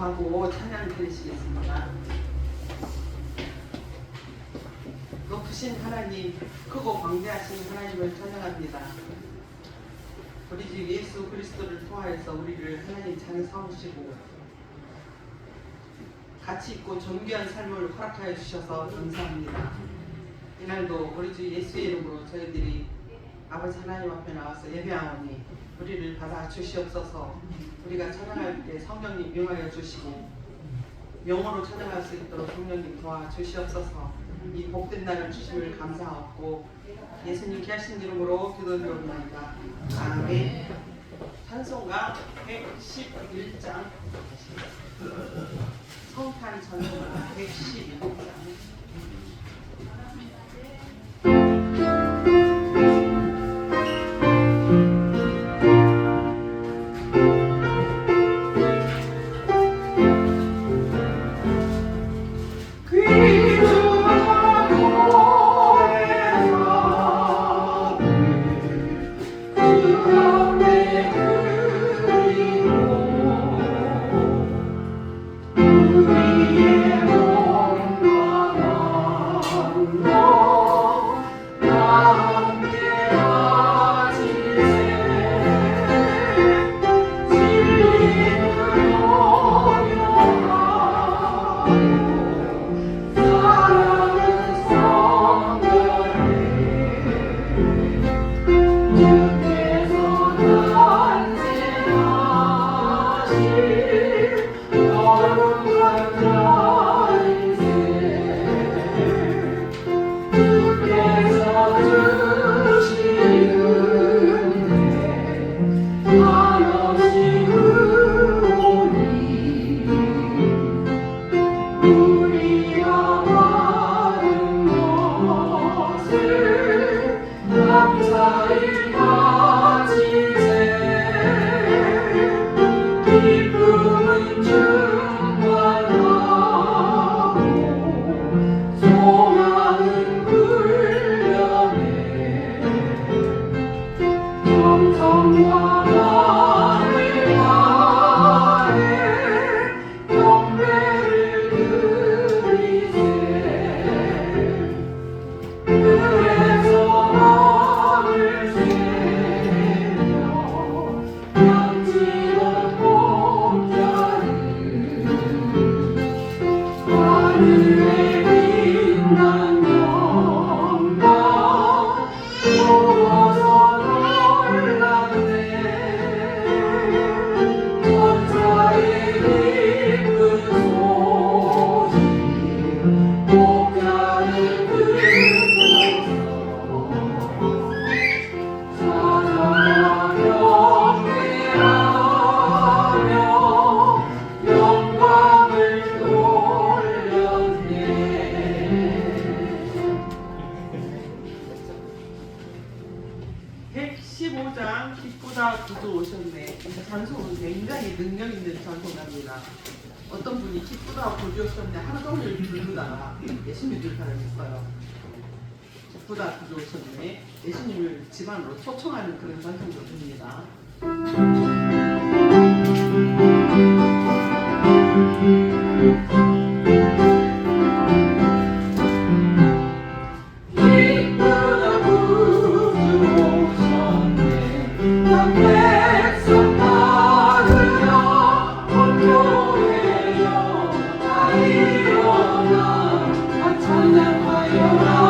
기도하고 찬양 드리시겠습니다. 높으신 하나님, 크고 광대하신 하나님을 찬양합니다. 우리 주 예수 그리스도를 통하여서 우리를 하나님 자녀 삼으시고 가치 있고 존귀한 삶을 허락하여 주셔서 감사합니다. 이날도 우리 주 예수의 이름으로 저희들이 아버지 하나님 앞에 나와서 예배하오니 우리를 받아 주시옵소서. 우리가 찬양할 때 성령님 용하여 주시고 영어로 찬양할 수 있도록 성령님 도와주시옵소서. 이 복된 날을 주심을 감사하고 예수님 귀하신 이름으로 기도드리옵나이다. 아멘. 찬송가 111장 성탄 찬송가 111장 구주 오셨네. 찬송은 굉장히 능력 있는 찬송가입니다. 어떤 분이 기쁘다 구주 오셨네 하루 종일 부르다가 예수님 들판을 했어요. 기쁘다 구주 오셨네. 예수님을 집안으로 초청하는 그런 찬송도 됩니다. 찬양하여라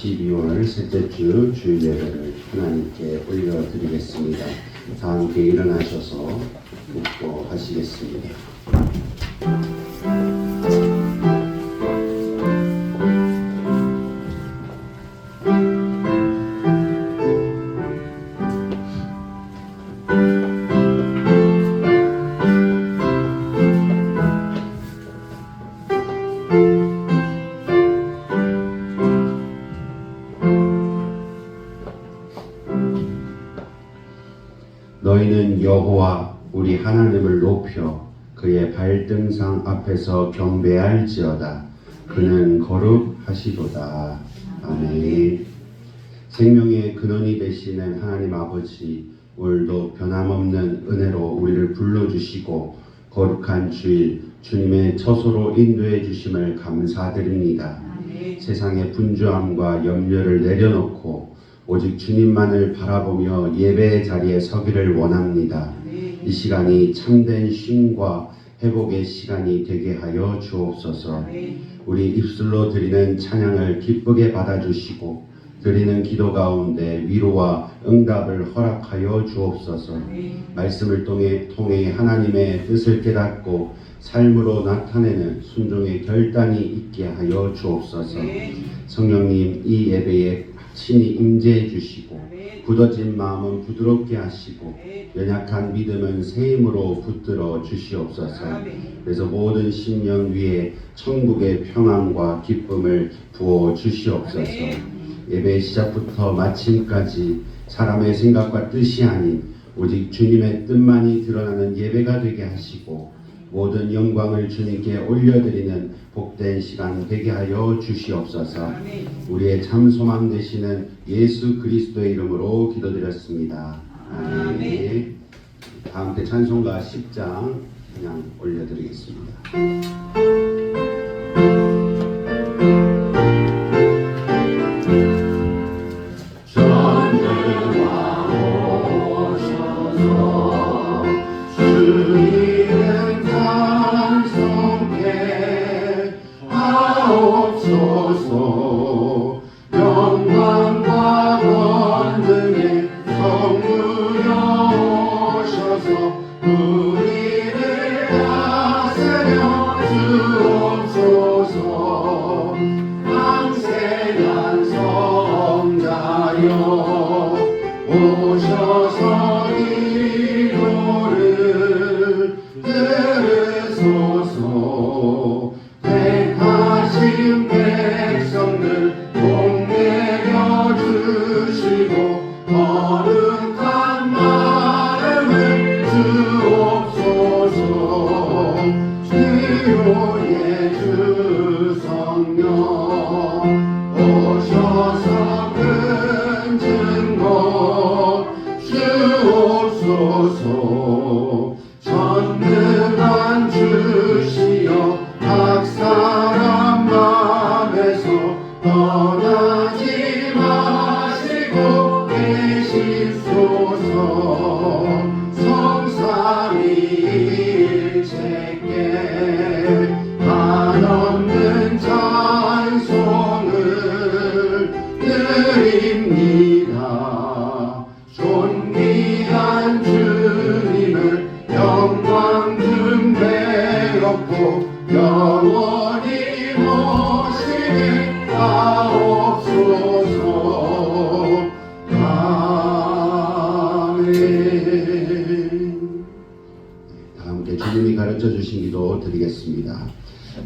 12월 셋째 주 주일 예배를 하나님께 올려드리겠습니다. 다 함께 일어나셔서 묵도하시겠습니다. 너희는 여호와 우리 하나님을 높여 그의 발등상 앞에서 경배할지어다. 그는 거룩하시도다. 아멘. 생명의 근원이 되시는 하나님 아버지, 오늘도 변함없는 은혜로 우리를 불러주시고 거룩한 주일 주님의 처소로 인도해 주심을 감사드립니다. 세상의 분주함과 염려를 내려놓고 오직 주님만을 바라보며 예배의 자리에 서기를 원합니다. 이 시간이 참된 쉼과 회복의 시간이 되게 하여 주옵소서. 우리 입술로 드리는 찬양을 기쁘게 받아주시고 드리는 기도 가운데 위로와 응답을 허락하여 주옵소서. 말씀을 통해 하나님의 뜻을 깨닫고 삶으로 나타내는 순종의 결단이 있게 하여 주옵소서. 성령님, 이 예배에 친히 임재해 주시고 굳어진 마음은 부드럽게 하시고 연약한 믿음은 새 힘으로 붙들어 주시옵소서. 그래서 모든 심령 위에 천국의 평안과 기쁨을 부어 주시옵소서. 예배 시작부터 마침까지 사람의 생각과 뜻이 아닌 오직 주님의 뜻만이 드러나는 예배가 되게 하시고 모든 영광을 주님께 올려드리는 복된 시간 되게 하여 주시옵소서. 우리의 참 소망 되시는 예수 그리스도의 이름으로 기도드렸습니다. 아멘. 다음 때 찬송가 10장 그냥 올려드리겠습니다. 오셔서 기도를 들으소서. 택하신 백성들 복내려 주시고 거룩한 마음을 주옵소서. 주의 주 성령 오셔서 큰 증거 주옵소서. 전능한 주시여 각 사람 맘에서 떠나지 마시고 계시소서. 성삼위일체께 한없는 찬송을 드립니다. 존귀한 주님을 영광 등배롭고 영원히 모시게 하옵소서. 아멘. 다 함께 주님이 가르쳐 주신 기도 드리겠습니다.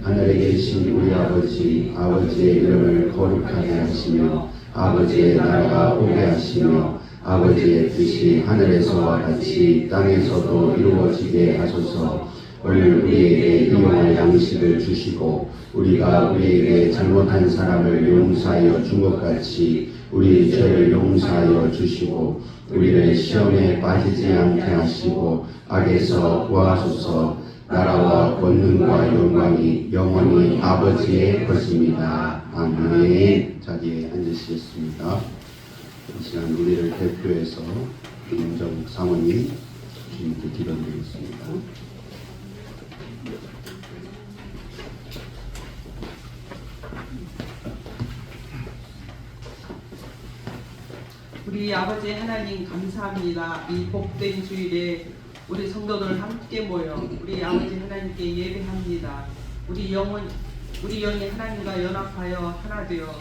하늘에 계신 우리 아버지, 아버지의 이름을 거룩하게 하시며 아버지의 나라가 오게 하시며 아버지의 뜻이 하늘에서와 같이 땅에서도 이루어지게 하소서. 오늘 우리에게 일용할 양식을 주시고 우리가 우리에게 잘못한 사람을 용서하여 준 것 같이 우리 죄를 용서하여 주시고 우리를 시험에 빠지지 않게 하시고 악에서 구하소서. 나라와 권능과 영광이 영원히 아버지의 것입니다. 아멘. 자리에 앉으시겠습니다. 이 시간 우리를 대표해서 김정욱 사모님 주님께 기도드리겠습니다. 우리 아버지 하나님 감사합니다. 이 복된 주일에 우리 성도들 함께 모여 우리 아버지 하나님께 예배합니다. 우리 영이 하나님과 연합하여 하나 되어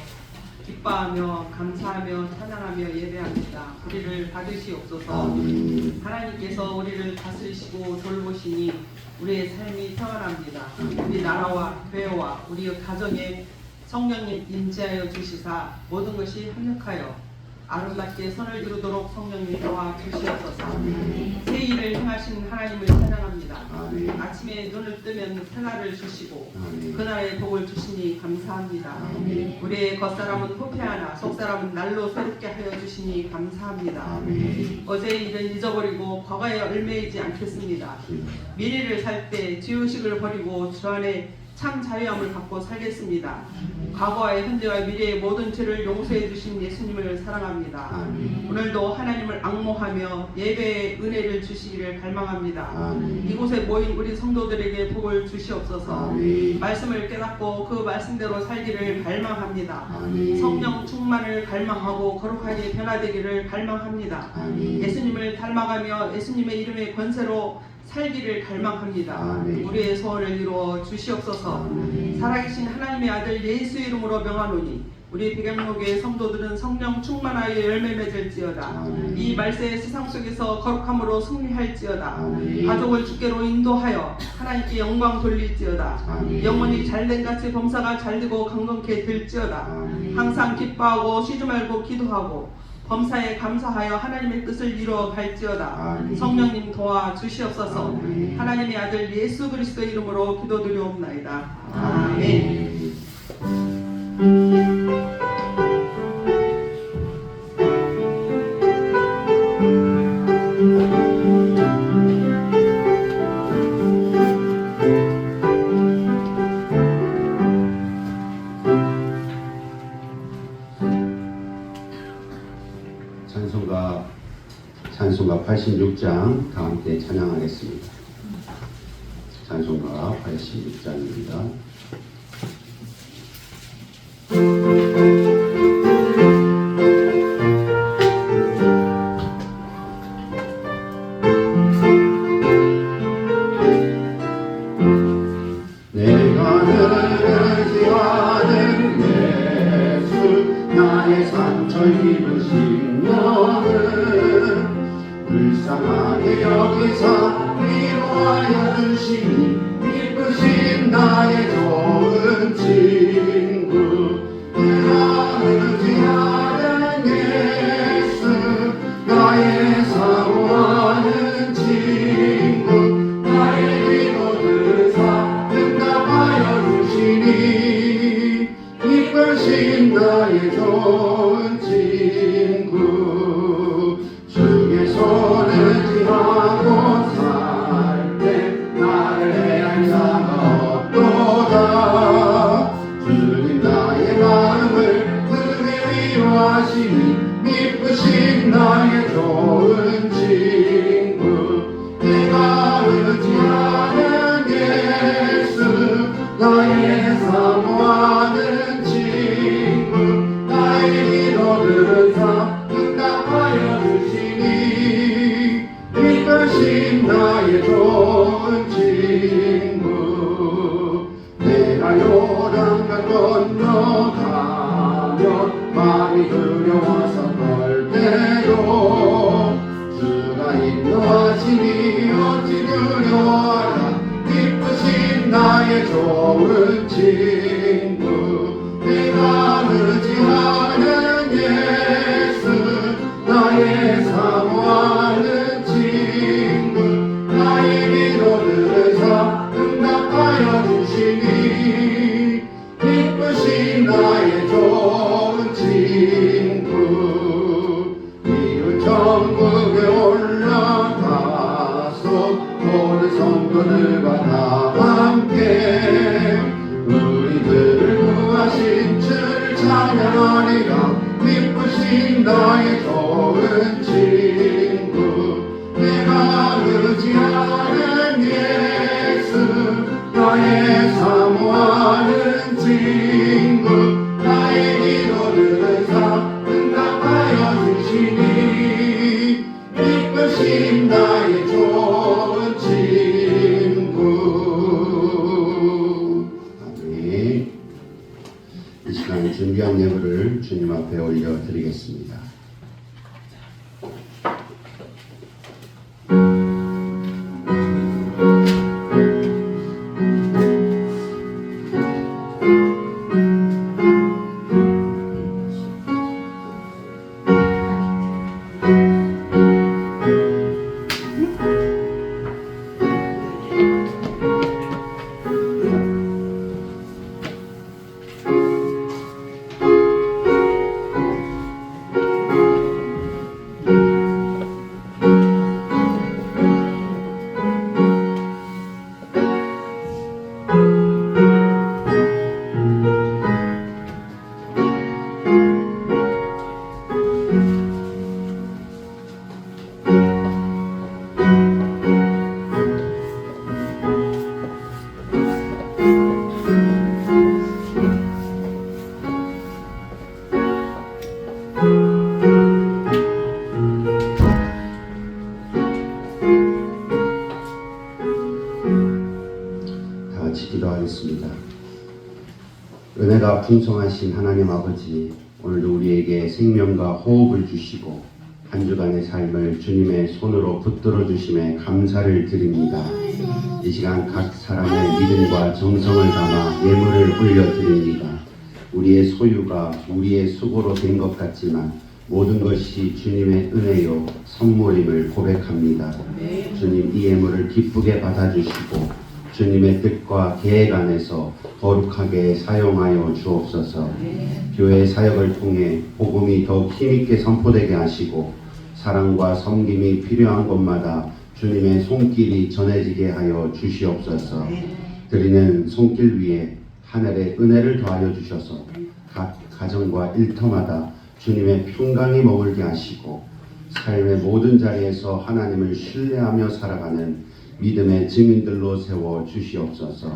기뻐하며 감사하며 찬양하며 예배합니다. 우리를 받으시옵소서. 하나님께서 우리를 다스리시고 돌보시니 우리의 삶이 평안합니다. 우리 나라와 교회와 우리 가정에 성령님 임재하여 주시사 모든 것이 합력하여 아름답게 선을 이루도록 성령님 도와주시옵소서. 아멘. 새 일을 행하신 하나님을 찬양합니다. 아멘. 아침에 눈을 뜨면 새날을 주시고 아멘. 그날의 복을 주시니 감사합니다. 아멘. 우리의 겉사람은 후패하나 속사람은 날로 새롭게 하여 주시니 감사합니다. 아멘. 어제의 일은 잊어버리고 과거에 얽매이지 않겠습니다. 미래를 살 때 죄의식을 버리고 주 안에 참 자유함을 갖고 살겠습니다. 과거와 현재와 미래의 모든 죄를 용서해 주신 예수님을 사랑합니다. 아멘. 오늘도 하나님을 앙모하며 예배의 은혜를 주시기를 갈망합니다. 아멘. 이곳에 모인 우리 성도들에게 복을 주시옵소서. 아멘. 말씀을 깨닫고 그 말씀대로 살기를 갈망합니다. 아멘. 성령 충만을 갈망하고 거룩하게 변화되기를 갈망합니다. 아멘. 예수님을 닮아가며 예수님의 이름의 권세로 살기를 갈망합니다. 아멘. 우리의 소원을 이루어 주시옵소서. 아멘. 살아계신 하나님의 아들 예수 이름으로 명하노니 우리 백양로교의 성도들은 성령 충만하여 열매 맺을지어다. 아멘. 이 말세의 세상 속에서 거룩함으로 승리할지어다. 아멘. 가족을 주께로 인도하여 하나님께 영광 돌릴지어다. 아멘. 영혼이 잘된 같이 범사가 잘되고 강건케 될지어다. 아멘. 항상 기뻐하고 쉬지 말고 기도하고 범사에 감사하여 하나님의 뜻을 이루어 갈지어다. 아멘. 성령님 도와주시옵소서. 아멘. 하나님의 아들 예수 그리스도 이름으로 기도드리옵나이다. 아멘. 찬송가 86장 다 함께 찬양하겠습니다. 찬송가 86장입니다. 내가 늘 의지하는 예수 나의 상처 입으신 영은 불쌍하게 여기사 위로하여 주시니 기쁘신 나의 좋은 친구 내가 의지하는 예수 나의 사모하는 친구 나의 기도 들으사 응답하여 주시니 기쁘신 나의 좋은 친구 주의 손을 지하고 살 때 나를 해할 자가 없도다. 주님 나의 마음을 크게 위로하시니 기쁘신 나의 좋은 친구 내가 의지하는 예수 나의 사모하는 친구 나의 기도 들으사 응답하여 주시니 기쁘신 나의 좋은 친구 내가 요단강 건너가며 마음이 두려워서 떨 때도 주가 인도하시니 어찌 두려워하라 기쁘신 나의 좋은 친구 내가 의지하는 예수 나의 사모하는 친구 나의 기도 들으사 응답하여 주시니 기쁘신 나의 좋은 친구 이웃 천국에 올라가서 모든 성도들과 다 함께 우리들을 구하신 주를 찬양하리라 기쁘신 나의 좋은 친구 내가 의지하는 예수 나의 사모하는 친구 나의 기도 들으사 응답하여 주시니 기쁘신 나의 좋은 친구. 아멘. 이 시간 준비한 예물을 주님 앞에 올려드리겠습니다. 위대하시고 풍성하신 하나님 아버지, 오늘도 우리에게 생명과 호흡을 주시고 한 주간의 삶을 주님의 손으로 붙들어 주심에 감사를 드립니다. 이 시간 각 사람의 믿음과 정성을 담아 예물을 올려드립니다. 우리의 소유가 우리의 수고로 된 것 같지만 모든 것이 주님의 은혜요 선물임을 고백합니다. 주님, 이 예물을 기쁘게 받아주시고 주님의 뜻과 계획 안에서 거룩하게 사용하여 주옵소서. 교회 사역을 통해 복음이 더욱 힘있게 선포되게 하시고 사랑과 섬김이 필요한 곳마다 주님의 손길이 전해지게 하여 주시옵소서. 드리는 손길 위에 하늘의 은혜를 더하여 주셔서 각 가정과 일터마다 주님의 평강이 머물게 하시고 삶의 모든 자리에서 하나님을 신뢰하며 살아가는 믿음의 증인들로 세워 주시옵소서.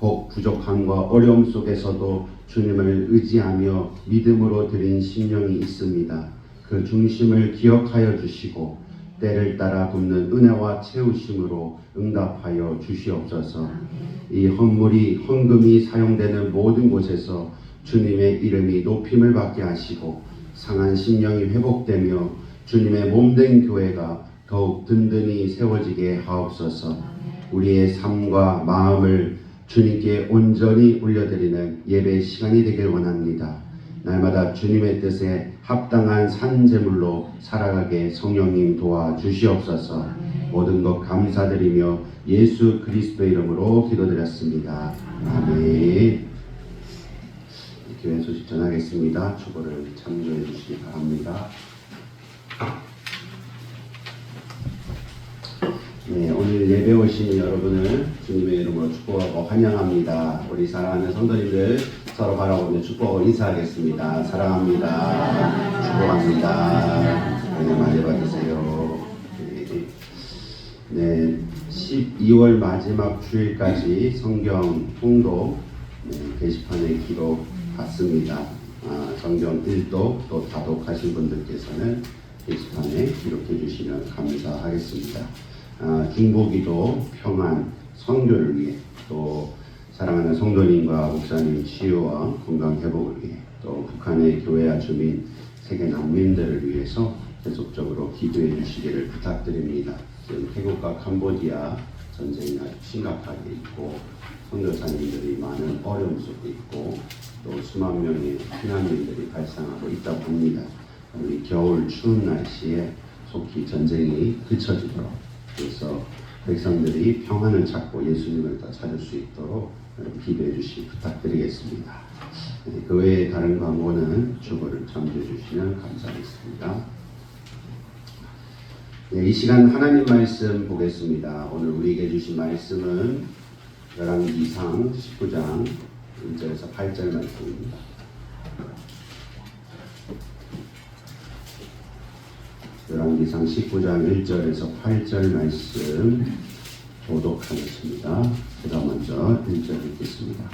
혹 부족함과 어려움 속에서도 주님을 의지하며 믿음으로 드린 심령이 있습니다. 그 중심을 기억하여 주시고 때를 따라 굽는 은혜와 채우심으로 응답하여 주시옵소서. 이 헌금이 사용되는 모든 곳에서 주님의 이름이 높임을 받게 하시고 상한 심령이 회복되며 주님의 몸된 교회가 더욱 든든히 세워지게 하옵소서. 우리의 삶과 마음을 주님께 온전히 올려드리는 예배 시간이 되길 원합니다. 날마다 주님의 뜻에 합당한 산제물로 살아가게 성령님 도와주시옵소서. 모든 것 감사드리며 예수 그리스도의 이름으로 기도드렸습니다. 아멘. 교회 소식 전하겠습니다. 축복을 참조해 주시기 바랍니다. 네, 오늘 예배 오신 여러분을 주님의 이름으로 축복하고 환영합니다. 우리 사랑하는 성도님들 서로 바라보며 축복하고 인사하겠습니다. 사랑합니다. 축복합니다. 은혜 많이 받으세요. 네, 12월 마지막 주일까지 성경 통독 게시판에 기록 받습니다. 성경 일독 또 다독하신 분들께서는 게시판에 기록해 주시면 감사하겠습니다. 중보기도, 평안, 선교를 위해 또 사랑하는 성도님과 목사님 치유와 건강 회복을 위해 또 북한의 교회와 주민, 세계 난민들을 위해서 계속적으로 기도해 주시기를 부탁드립니다. 지금 태국과 캄보디아 전쟁이 아주 심각하게 있고 선교사님들이 많은 어려움 속에 있고 또 수만 명의 피난민들이 발생하고 있다고 합니다. 우리 겨울 추운 날씨에 속히 전쟁이 그쳐지도록 그래서 백성들이 평안을 찾고 예수님을 더 찾을 수 있도록 기도해 주시기 부탁드리겠습니다. 그 외에 다른 광고는 주보를 참조해 주시면 감사하겠습니다. 이 시간 하나님 말씀 보겠습니다. 오늘 우리에게 주신 말씀은 열왕기상 19장 1절에서 8절 말씀입니다. 열왕기상 19장 1절에서 8절 말씀 교독하겠습니다. 제가 먼저 1절 읽겠습니다.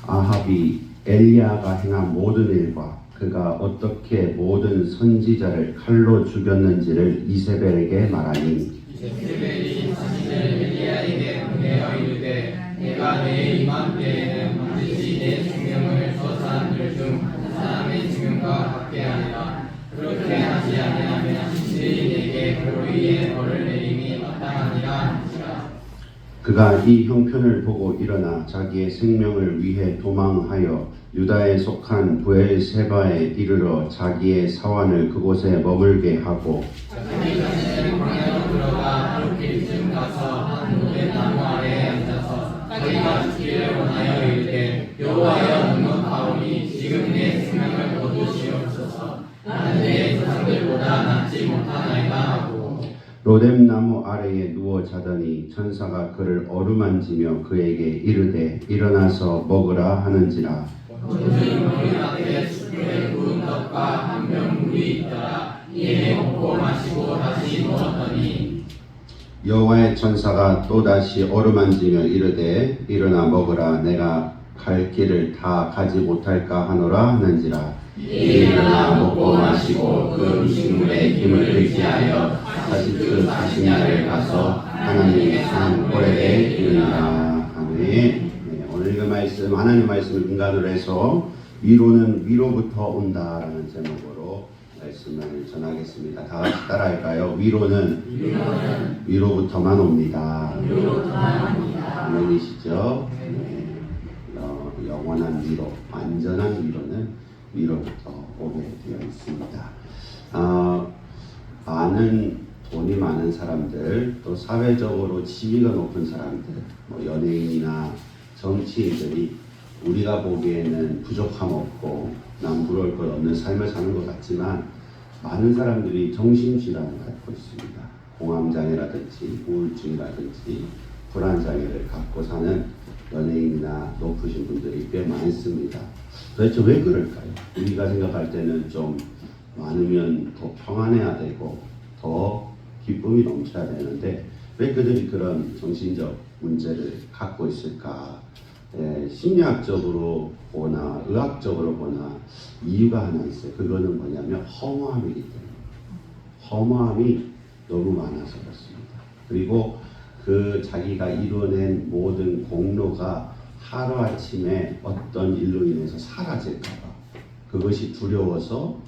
아합이 엘리야가 행한 모든 일과 그가 어떻게 모든 선지자를 칼로 죽였는지를 이세벨에게 말하니 이세벨이 자신을 엘리야에게 보내어 이르되 내가 내 이맘때에는 반드시 내 생명을 저 사람들 중 한 사람의 생명과 같게 하리라. 그렇게 하지 아니하면 신들이 내게 그로 인해 벌을 내림이 마땅하니라 하니라. 그가 이 형편을 보고 일어나 자기의 생명을 위해 도망하여 유다에 속한 부엘세바에 이르러 자기의 사환을 그곳에 머물게 하고 자기 자신은 광야로 들어가 하루길쯤 가서 한 로뎀나무 아래에 앉아서 자기가 죽기를 원하여 이르되 여호와여 넉넉하오니 지금 내 생명을 거두시옵소서. 나는 내 조상들보다 낫지 못하나이다 하고 로뎀나무 아래에 누워 자더니 천사가 그를 어루만지며 그에게 이르되 일어나서 먹으라 하는지라. 오늘 우리 앞에 숯불에 구운 떡과 한 병 물이 있더라. 이에 먹고 마시고 다시 누웠더니 여호와의 천사가 또다시 어루만지며 이르되 일어나 먹으라. 내가 갈 길을 다 가지 못할까 하노라 하는지라. 이에 일어나 먹고 마시고 그 음식물의 김을 의지하여 다시 그 자신야를 가서 하나님의 산 고래에 이르니라. 아멘. 네, 오늘 그 말씀 하나님 말씀을 근간으로 해서 위로는 위로부터 온다라는 제목으로 말씀을 전하겠습니다. 다 같이 따라할까요? 위로는 위로부터만 옵니다. 아멘이시죠? 네. 영원한 위로, 완전한 위로는 위로부터 오게 되어 있습니다. 많은 돈이 많은 사람들, 또 사회적으로 지위가 높은 사람들, 뭐 연예인이나 정치인들이 우리가 보기에는 부족함 없고 남부러울 것 없는 삶을 사는 것 같지만 많은 사람들이 정신질환을 갖고 있습니다. 공황장애라든지 우울증이라든지 불안장애를 갖고 사는 연예인이나 높으신 분들이 꽤 많습니다. 도대체 왜 그럴까요? 우리가 생각할 때는 좀 많으면 더 평안해야 되고 더 기쁨이 넘쳐야 되는데 왜 그들이 그런 정신적 문제를 갖고 있을까? 심리학적으로 보나 의학적으로 보나 이유가 하나 있어요. 그거는 뭐냐면 허무함이기 때문에 허무함이 너무 많아서 그렇습니다. 그리고 그 자기가 이뤄낸 모든 공로가 하루아침에 어떤 일로 인해서 사라질까봐 그것이 두려워서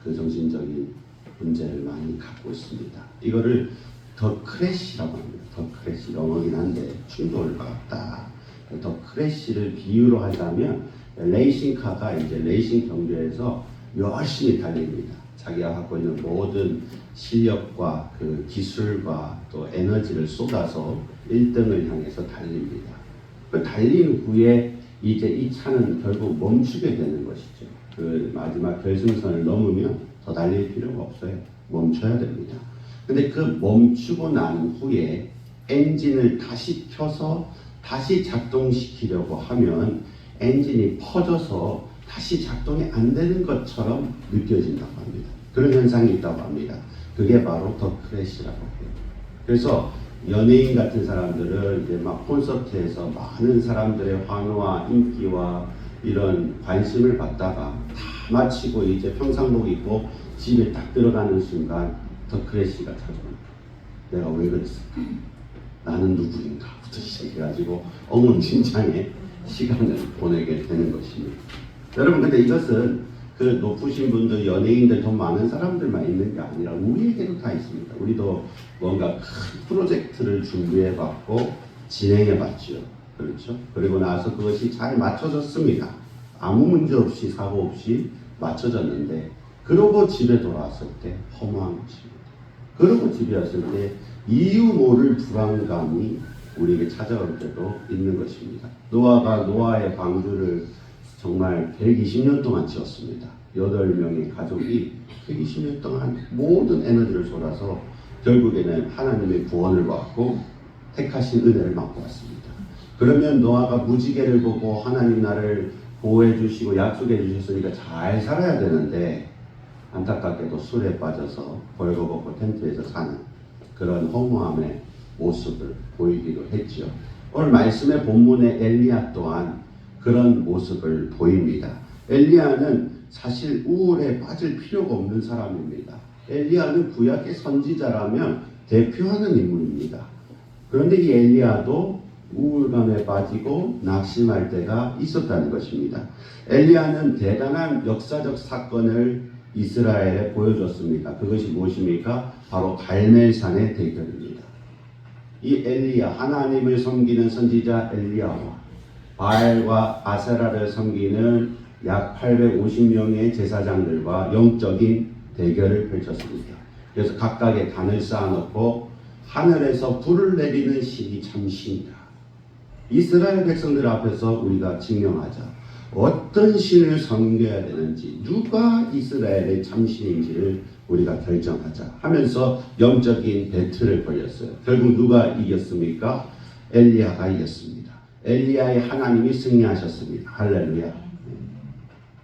그 정신적인 문제를 많이 갖고 있습니다. 이거를 더 크래시라고 합니다. 더 크래시, 영어긴 한데 충돌과 같다. 더 크래시를 비유로 하자면 레이싱카가 이제 레이싱 경주에서 열심히 달립니다. 자기가 갖고 있는 모든 실력과 그 기술과 또 에너지를 쏟아서 1등을 향해서 달립니다. 그 달린 후에 이제 이 차는 결국 멈추게 되는 것이죠. 그 마지막 결승선을 넘으면 더 달릴 필요가 없어요. 멈춰야 됩니다. 근데 그 멈추고 난 후에 엔진을 다시 켜서 다시 작동시키려고 하면 엔진이 퍼져서 다시 작동이 안 되는 것처럼 느껴진다고 합니다. 그런 현상이 있다고 합니다. 그게 바로 더 크래시라고 해요. 그래서 연예인 같은 사람들은 이제 막 콘서트에서 많은 사람들의 환호와 인기와 이런 관심을 받다가 다 마치고 이제 평상복 입고 집에 딱 들어가는 순간 더 크래시가 찾아옵니다. 내가 왜 그랬을까? 나는 누구인가?부터 시작해가지고 엉망진창의 시간을 보내게 되는 것입니다. 여러분, 근데 이것은 그 높으신 분들, 연예인들, 돈 많은 사람들만 있는 게 아니라 우리에게도 다 있습니다. 우리도 뭔가 큰 프로젝트를 준비해봤고 진행해봤죠. 그렇죠? 그리고 나서 그것이 잘 맞춰졌습니다. 아무 문제 없이 사고 없이 맞춰졌는데 그러고 집에 돌아왔을 때 허무한 것입니다. 그러고 집에 왔을 때 이유 모를 불안감이 우리에게 찾아올 때도 있는 것입니다. 노아가 노아의 방주를 정말 120년 동안 지었습니다. 8명의 가족이 120년 동안 모든 에너지를 쏟아서 결국에는 하나님의 구원을 받고 택하신 은혜를 맛고 왔습니다. 그러면 노아가 무지개를 보고 하나님 나를 보호해 주시고 약속해 주셨으니까 잘 살아야 되는데 안타깝게도 술에 빠져서 벌거벗고 텐트에서 사는 그런 허무함의 모습을 보이기도 했죠. 오늘 말씀의 본문의 엘리야 또한 그런 모습을 보입니다. 엘리야는 사실 우울에 빠질 필요가 없는 사람입니다. 엘리야는 구약의 선지자라면 대표하는 인물입니다. 그런데 이 엘리야도 우울감에 빠지고 낙심할 때가 있었다는 것입니다. 엘리야는 대단한 역사적 사건을 이스라엘에 보여줬습니다. 그것이 무엇입니까? 바로 갈멜산의 대결입니다. 이 엘리야, 하나님을 섬기는 선지자 엘리야와 바알과 아세라를 섬기는 약 850명의 제사장들과 영적인 대결을 펼쳤습니다. 그래서 각각의 단을 쌓아놓고 하늘에서 불을 내리는 신이 참신이다. 이스라엘 백성들 앞에서 우리가 증명하자. 어떤 신을 섬겨야 되는지, 누가 이스라엘의 참신인지를 우리가 결정하자 하면서 영적인 배틀을 벌였어요. 결국 누가 이겼습니까? 엘리야가 이겼습니다. 엘리야의 하나님이 승리하셨습니다. 할렐루야.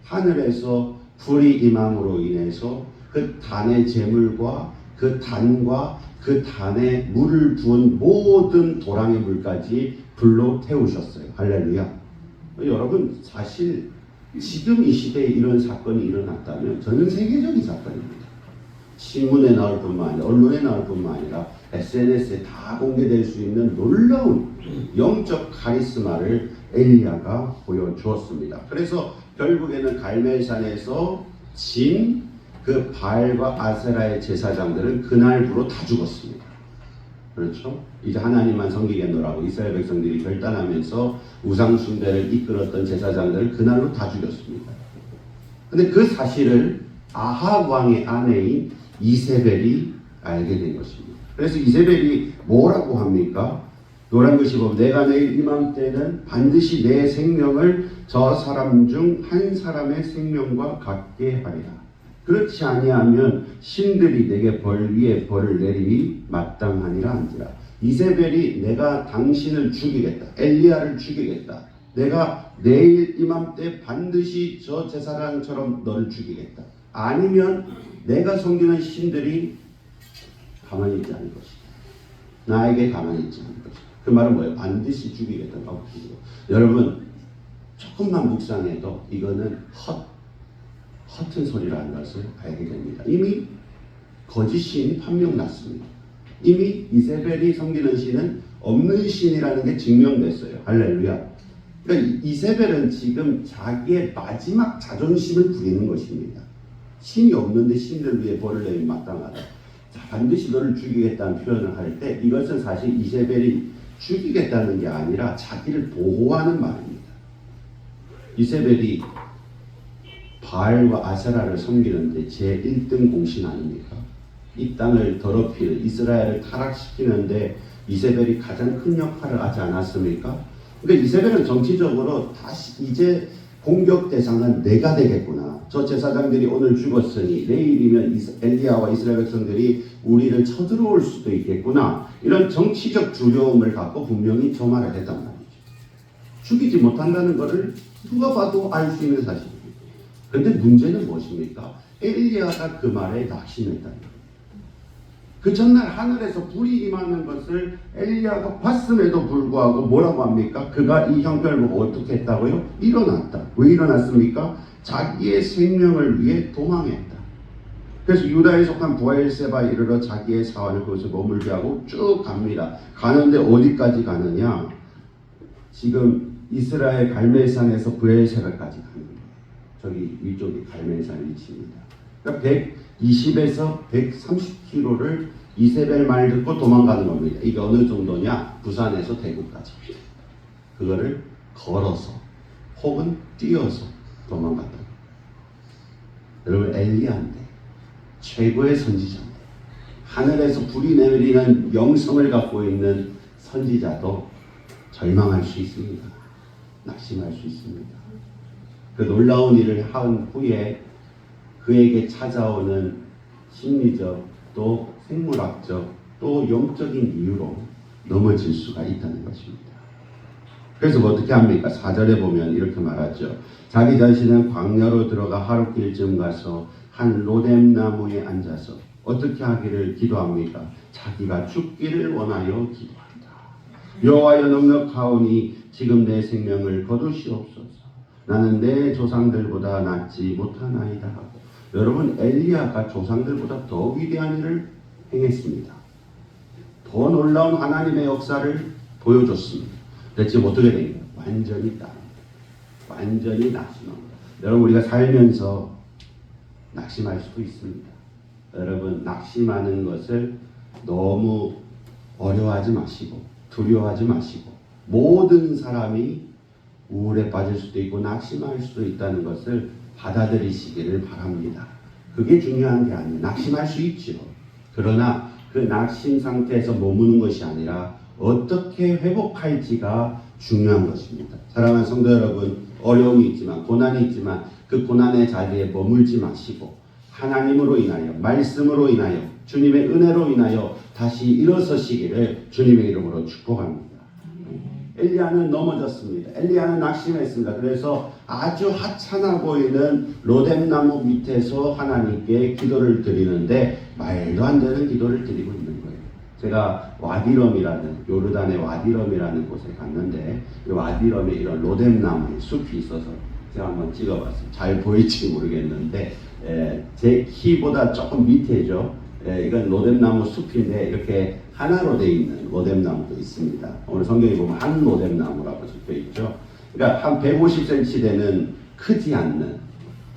하늘에서 불이 임함으로 인해서 그 단의 제물과 그 단과 그 단에 물을 부은 모든 도랑의 물까지 불로 태우셨어요. 할렐루야. 여러분, 사실 지금 이 시대에 이런 사건이 일어났다면 전 세계적인 사건입니다. 신문에 나올 뿐만 아니라 언론에 나올 뿐만 아니라 SNS에 다 공개될 수 있는 놀라운 영적 카리스마를 엘리야가 보여주었습니다. 그래서 결국에는 갈멜산에서 진 그 바알과 아세라의 제사장들은 그날부로 다 죽었습니다. 그렇죠? 이제 하나님만 섬기겠노라고 이스라엘 백성들이 결단하면서 우상 숭배를 이끌었던 제사장들을 그날로 다 죽였습니다. 근데 그 사실을 아합 왕의 아내인 이세벨이 알게 된 것입니다. 그래서 이세벨이 뭐라고 합니까? 노란 글씨 보면 내가 내일 이맘때는 반드시 내 생명을 저 사람 중 한 사람의 생명과 같게 하리라. 그렇지 아니하면 신들이 내게 벌 위에 벌을 내리니 마땅하니라 한지라. 이세벨이 내가 당신을 죽이겠다. 엘리야를 죽이겠다. 내가 내일 이맘때 반드시 저 제사장처럼 너를 죽이겠다. 아니면 내가 섬기는 신들이 가만히 있지 않을 것이다. 나에게 가만히 있지 않을 것이다. 그 말은 뭐예요? 반드시 죽이겠다는 거거든요. 여러분 조금만 묵상해도 이거는 허튼 소리라는 것을 알게 됩니다. 이미 거짓 신이 판명났습니다. 이미 이세벨이 섬기는 신은 없는 신이라는 게 증명됐어요. 할렐루야. 그러니까 이세벨은 지금 자기의 마지막 자존심을 부리는 것입니다. 신이 없는데 신들 위해 벌을 내면 마땅하다. 자, 반드시 너를 죽이겠다는 표현을 할 때 이것은 사실 이세벨이 죽이겠다는 게 아니라 자기를 보호하는 말입니다. 이세벨이 바알과 아세라를 섬기는데 제 1등 공신 아닙니까? 이 땅을 더럽히는 이스라엘을 타락시키는데 이세벨이 가장 큰 역할을 하지 않았습니까? 그러니까 이세벨은 정치적으로 다시 이제 공격 대상은 내가 되겠구나. 저 제사장들이 오늘 죽었으니 내일이면 엘리야와 이스라엘 백성들이 우리를 쳐들어올 수도 있겠구나. 이런 정치적 두려움을 갖고 분명히 저 말을 했단 말이죠. 죽이지 못한다는 것을 누가 봐도 알 수 있는 사실입니다. 그런데 문제는 무엇입니까? 엘리야가 그 말에 낙심했다는 거예요. 그 전날 하늘에서 불이 임하는 것을 엘리야가 봤음에도 불구하고 뭐라고 합니까? 그가 이 형편을 보고 어떻게 했다고요? 일어났다. 왜 일어났습니까? 자기의 생명을 위해 도망했다. 그래서 유다에 속한 부엘세바에 이르러 자기의 사원을 그것을 머물게 하고 쭉 갑니다. 가는데 어디까지 가느냐? 지금 이스라엘 갈멜산에서 부엘세바까지 가는 거예요. 저기 위쪽이 갈멜산 위치입니다. 그러니까 120에서 130km를 이세벨 말 듣고 도망가는 겁니다. 이게 어느 정도냐? 부산에서 대구까지. 그거를 걸어서 혹은 뛰어서 도망갔다. 여러분 엘리야인데 최고의 선지자인데 하늘에서 불이 내리는 영성을 갖고 있는 선지자도 절망할 수 있습니다. 낙심할 수 있습니다. 그 놀라운 일을 한 후에 그에게 찾아오는 심리적 또 생물학적 또 영적인 이유로 넘어질 수가 있다는 것입니다. 그래서 어떻게 합니까? 4절에 보면 이렇게 말하죠. 자기 자신은 광야로 들어가 하룻길쯤 가서 한 로뎀 나무에 앉아서 어떻게 하기를 기도합니까? 자기가 죽기를 원하여 기도한다. 여호와여 넉넉하오니 지금 내 생명을 거두시옵소서. 나는 내 조상들보다 낫지 못하나이다 하고. 여러분 엘리야가 조상들보다 더 위대한 일을 행했습니다. 더 놀라운 하나님의 역사를 보여줬습니다. 대체 어떻게 됩니까? 완전히 낙심합니다. 여러분 우리가 살면서 낙심할 수도 있습니다. 여러분 낙심하는 것을 너무 어려워하지 마시고 두려워하지 마시고 모든 사람이 우울에 빠질 수도 있고 낙심할 수도 있다는 것을 받아들이시기를 바랍니다. 그게 중요한 게 아니에요. 낙심할 수 있죠. 그러나 그 낙심 상태에서 머무는 것이 아니라 어떻게 회복할지가 중요한 것입니다. 사랑하는 성도 여러분, 어려움이 있지만 고난이 있지만 그 고난의 자리에 머물지 마시고 하나님으로 인하여 말씀으로 인하여 주님의 은혜로 인하여 다시 일어서시기를 주님의 이름으로 축복합니다. 엘리야는 넘어졌습니다. 엘리야는 낙심했습니다. 그래서 아주 하찮아 보이는 로뎀나무 밑에서 하나님께 기도를 드리는데 말도 안 되는 기도를 드리고 있는 거예요. 제가 와디럼이라는 요르단의 와디럼이라는 곳에 갔는데 이 와디럼에 이런 로뎀나무의 숲이 있어서 제가 한번 찍어봤습니다. 잘 보일지 모르겠는데 제 키보다 조금 밑에죠. 이건 로뎀나무 숲인데 이렇게 하나로 되어 있는 로뎀나무도 있습니다. 오늘 성경에 보면 한 로뎀나무라고 적혀 있죠. 그러니까 한 150cm 되는 크지 않는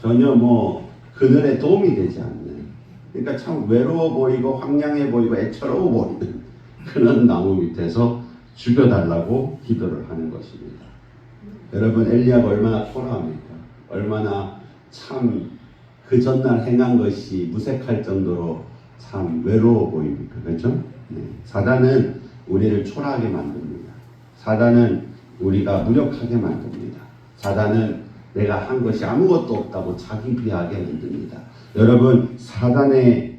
전혀 뭐 그늘에 도움이 되지 않는 그러니까 참 외로워 보이고 황량해 보이고 애처로워 보이는 그런 나무 밑에서 죽여달라고 기도를 하는 것입니다. 여러분 엘리야가 얼마나 초라합니까? 얼마나 참 그 전날 행한 것이 무색할 정도로 참 외로워 보입니까? 그렇죠? 네. 사단은 우리를 초라하게 만듭니다. 사단은 우리가 무력하게 만듭니다. 사단은 내가 한 것이 아무것도 없다고 자기 비하하게 만듭니다. 여러분 사단의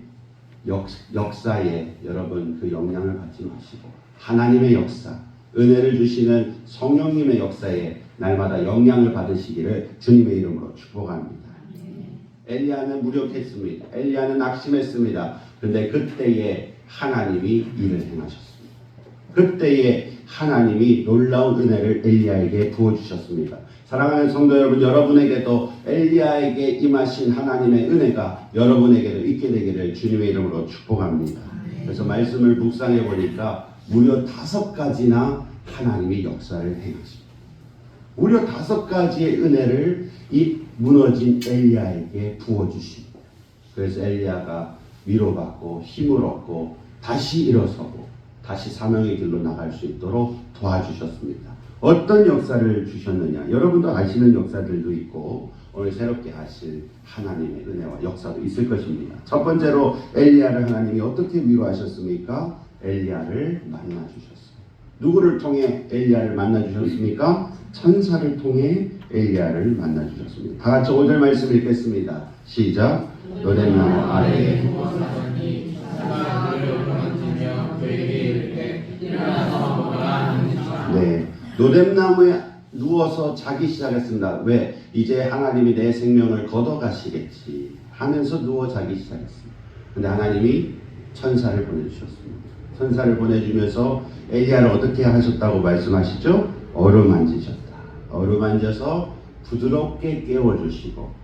역사에 여러분 그 영향을 받지 마시고 하나님의 역사, 은혜를 주시는 성령님의 역사에 날마다 영향을 받으시기를 주님의 이름으로 축복합니다. 엘리야는 무력했습니다. 엘리야는 낙심했습니다. 그런데 그때에 하나님이 일을 행하셨습니다. 그때에 하나님이 놀라운 은혜를 엘리야에게 부어주셨습니다. 사랑하는 성도 여러분, 여러분에게도 엘리야에게 임하신 하나님의 은혜가 여러분에게도 있게 되기를 주님의 이름으로 축복합니다. 그래서 말씀을 묵상해 보니까 무려 5가지나 하나님이 역사를 행하십니다. 무려 5가지의 은혜를 이 무너진 엘리야에게 부어주십니다. 그래서 엘리야가 위로받고 힘을 얻고 다시 일어서고 다시 사명의 길로 나갈 수 있도록 도와주셨습니다. 어떤 역사를 주셨느냐? 여러분도 아시는 역사들도 있고 오늘 새롭게 하실 하나님의 은혜와 역사도 있을 것입니다. 첫 번째로 엘리야를 하나님이 어떻게 위로하셨습니까? 엘리야를 만나주셨습니다. 누구를 통해 엘리야를 만나주셨습니까? 천사를 통해 엘리야를 만나주셨습니다. 다 같이 5절 말씀 읽겠습니다. 시작. 로뎀나무 아래에 두고 사더니 그가 그를 만지며 그에게 이르되 일어나서 먹으라 하는지라. 네, 로뎀나무에 누워서 자기 시작했습니다. 왜? 이제 하나님이 내 생명을 걷어가시겠지 하면서 누워 자기 시작했습니다. 근데 하나님이 천사를 보내주셨습니다. 천사를 보내주면서 엘리야를 어떻게 하셨다고 말씀하시죠? 어루만지셨다. 어루만져서 부드럽게 깨워주시고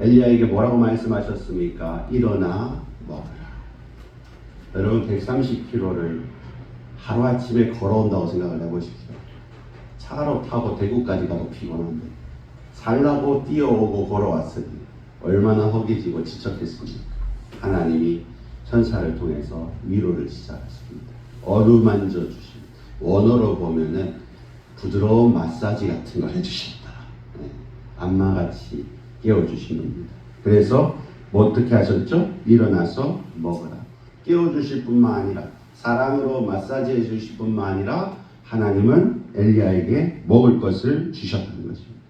엘리야에게 뭐라고 말씀하셨습니까? 일어나 먹으라. 여러분 130km를 하루아침에 걸어온다고 생각을 해보십시오. 차로 타고 대구까지 가도 피곤한데 살라고 뛰어오고 걸어왔으니 얼마나 허기지고 지쳤겠습니까? 하나님이 천사를 통해서 위로를 시작하십니다. 어루만져 주십니다. 원어로 보면은 부드러운 마사지 같은 걸 해주셨다. 네. 안마같이 깨워주신 겁니다. 그래서 뭐 어떻게 하셨죠? 일어나서 먹으라. 깨워주실 뿐만 아니라 사랑으로 마사지 해주실 뿐만 아니라 하나님은 엘리야에게 먹을 것을 주셨다는 것입니다.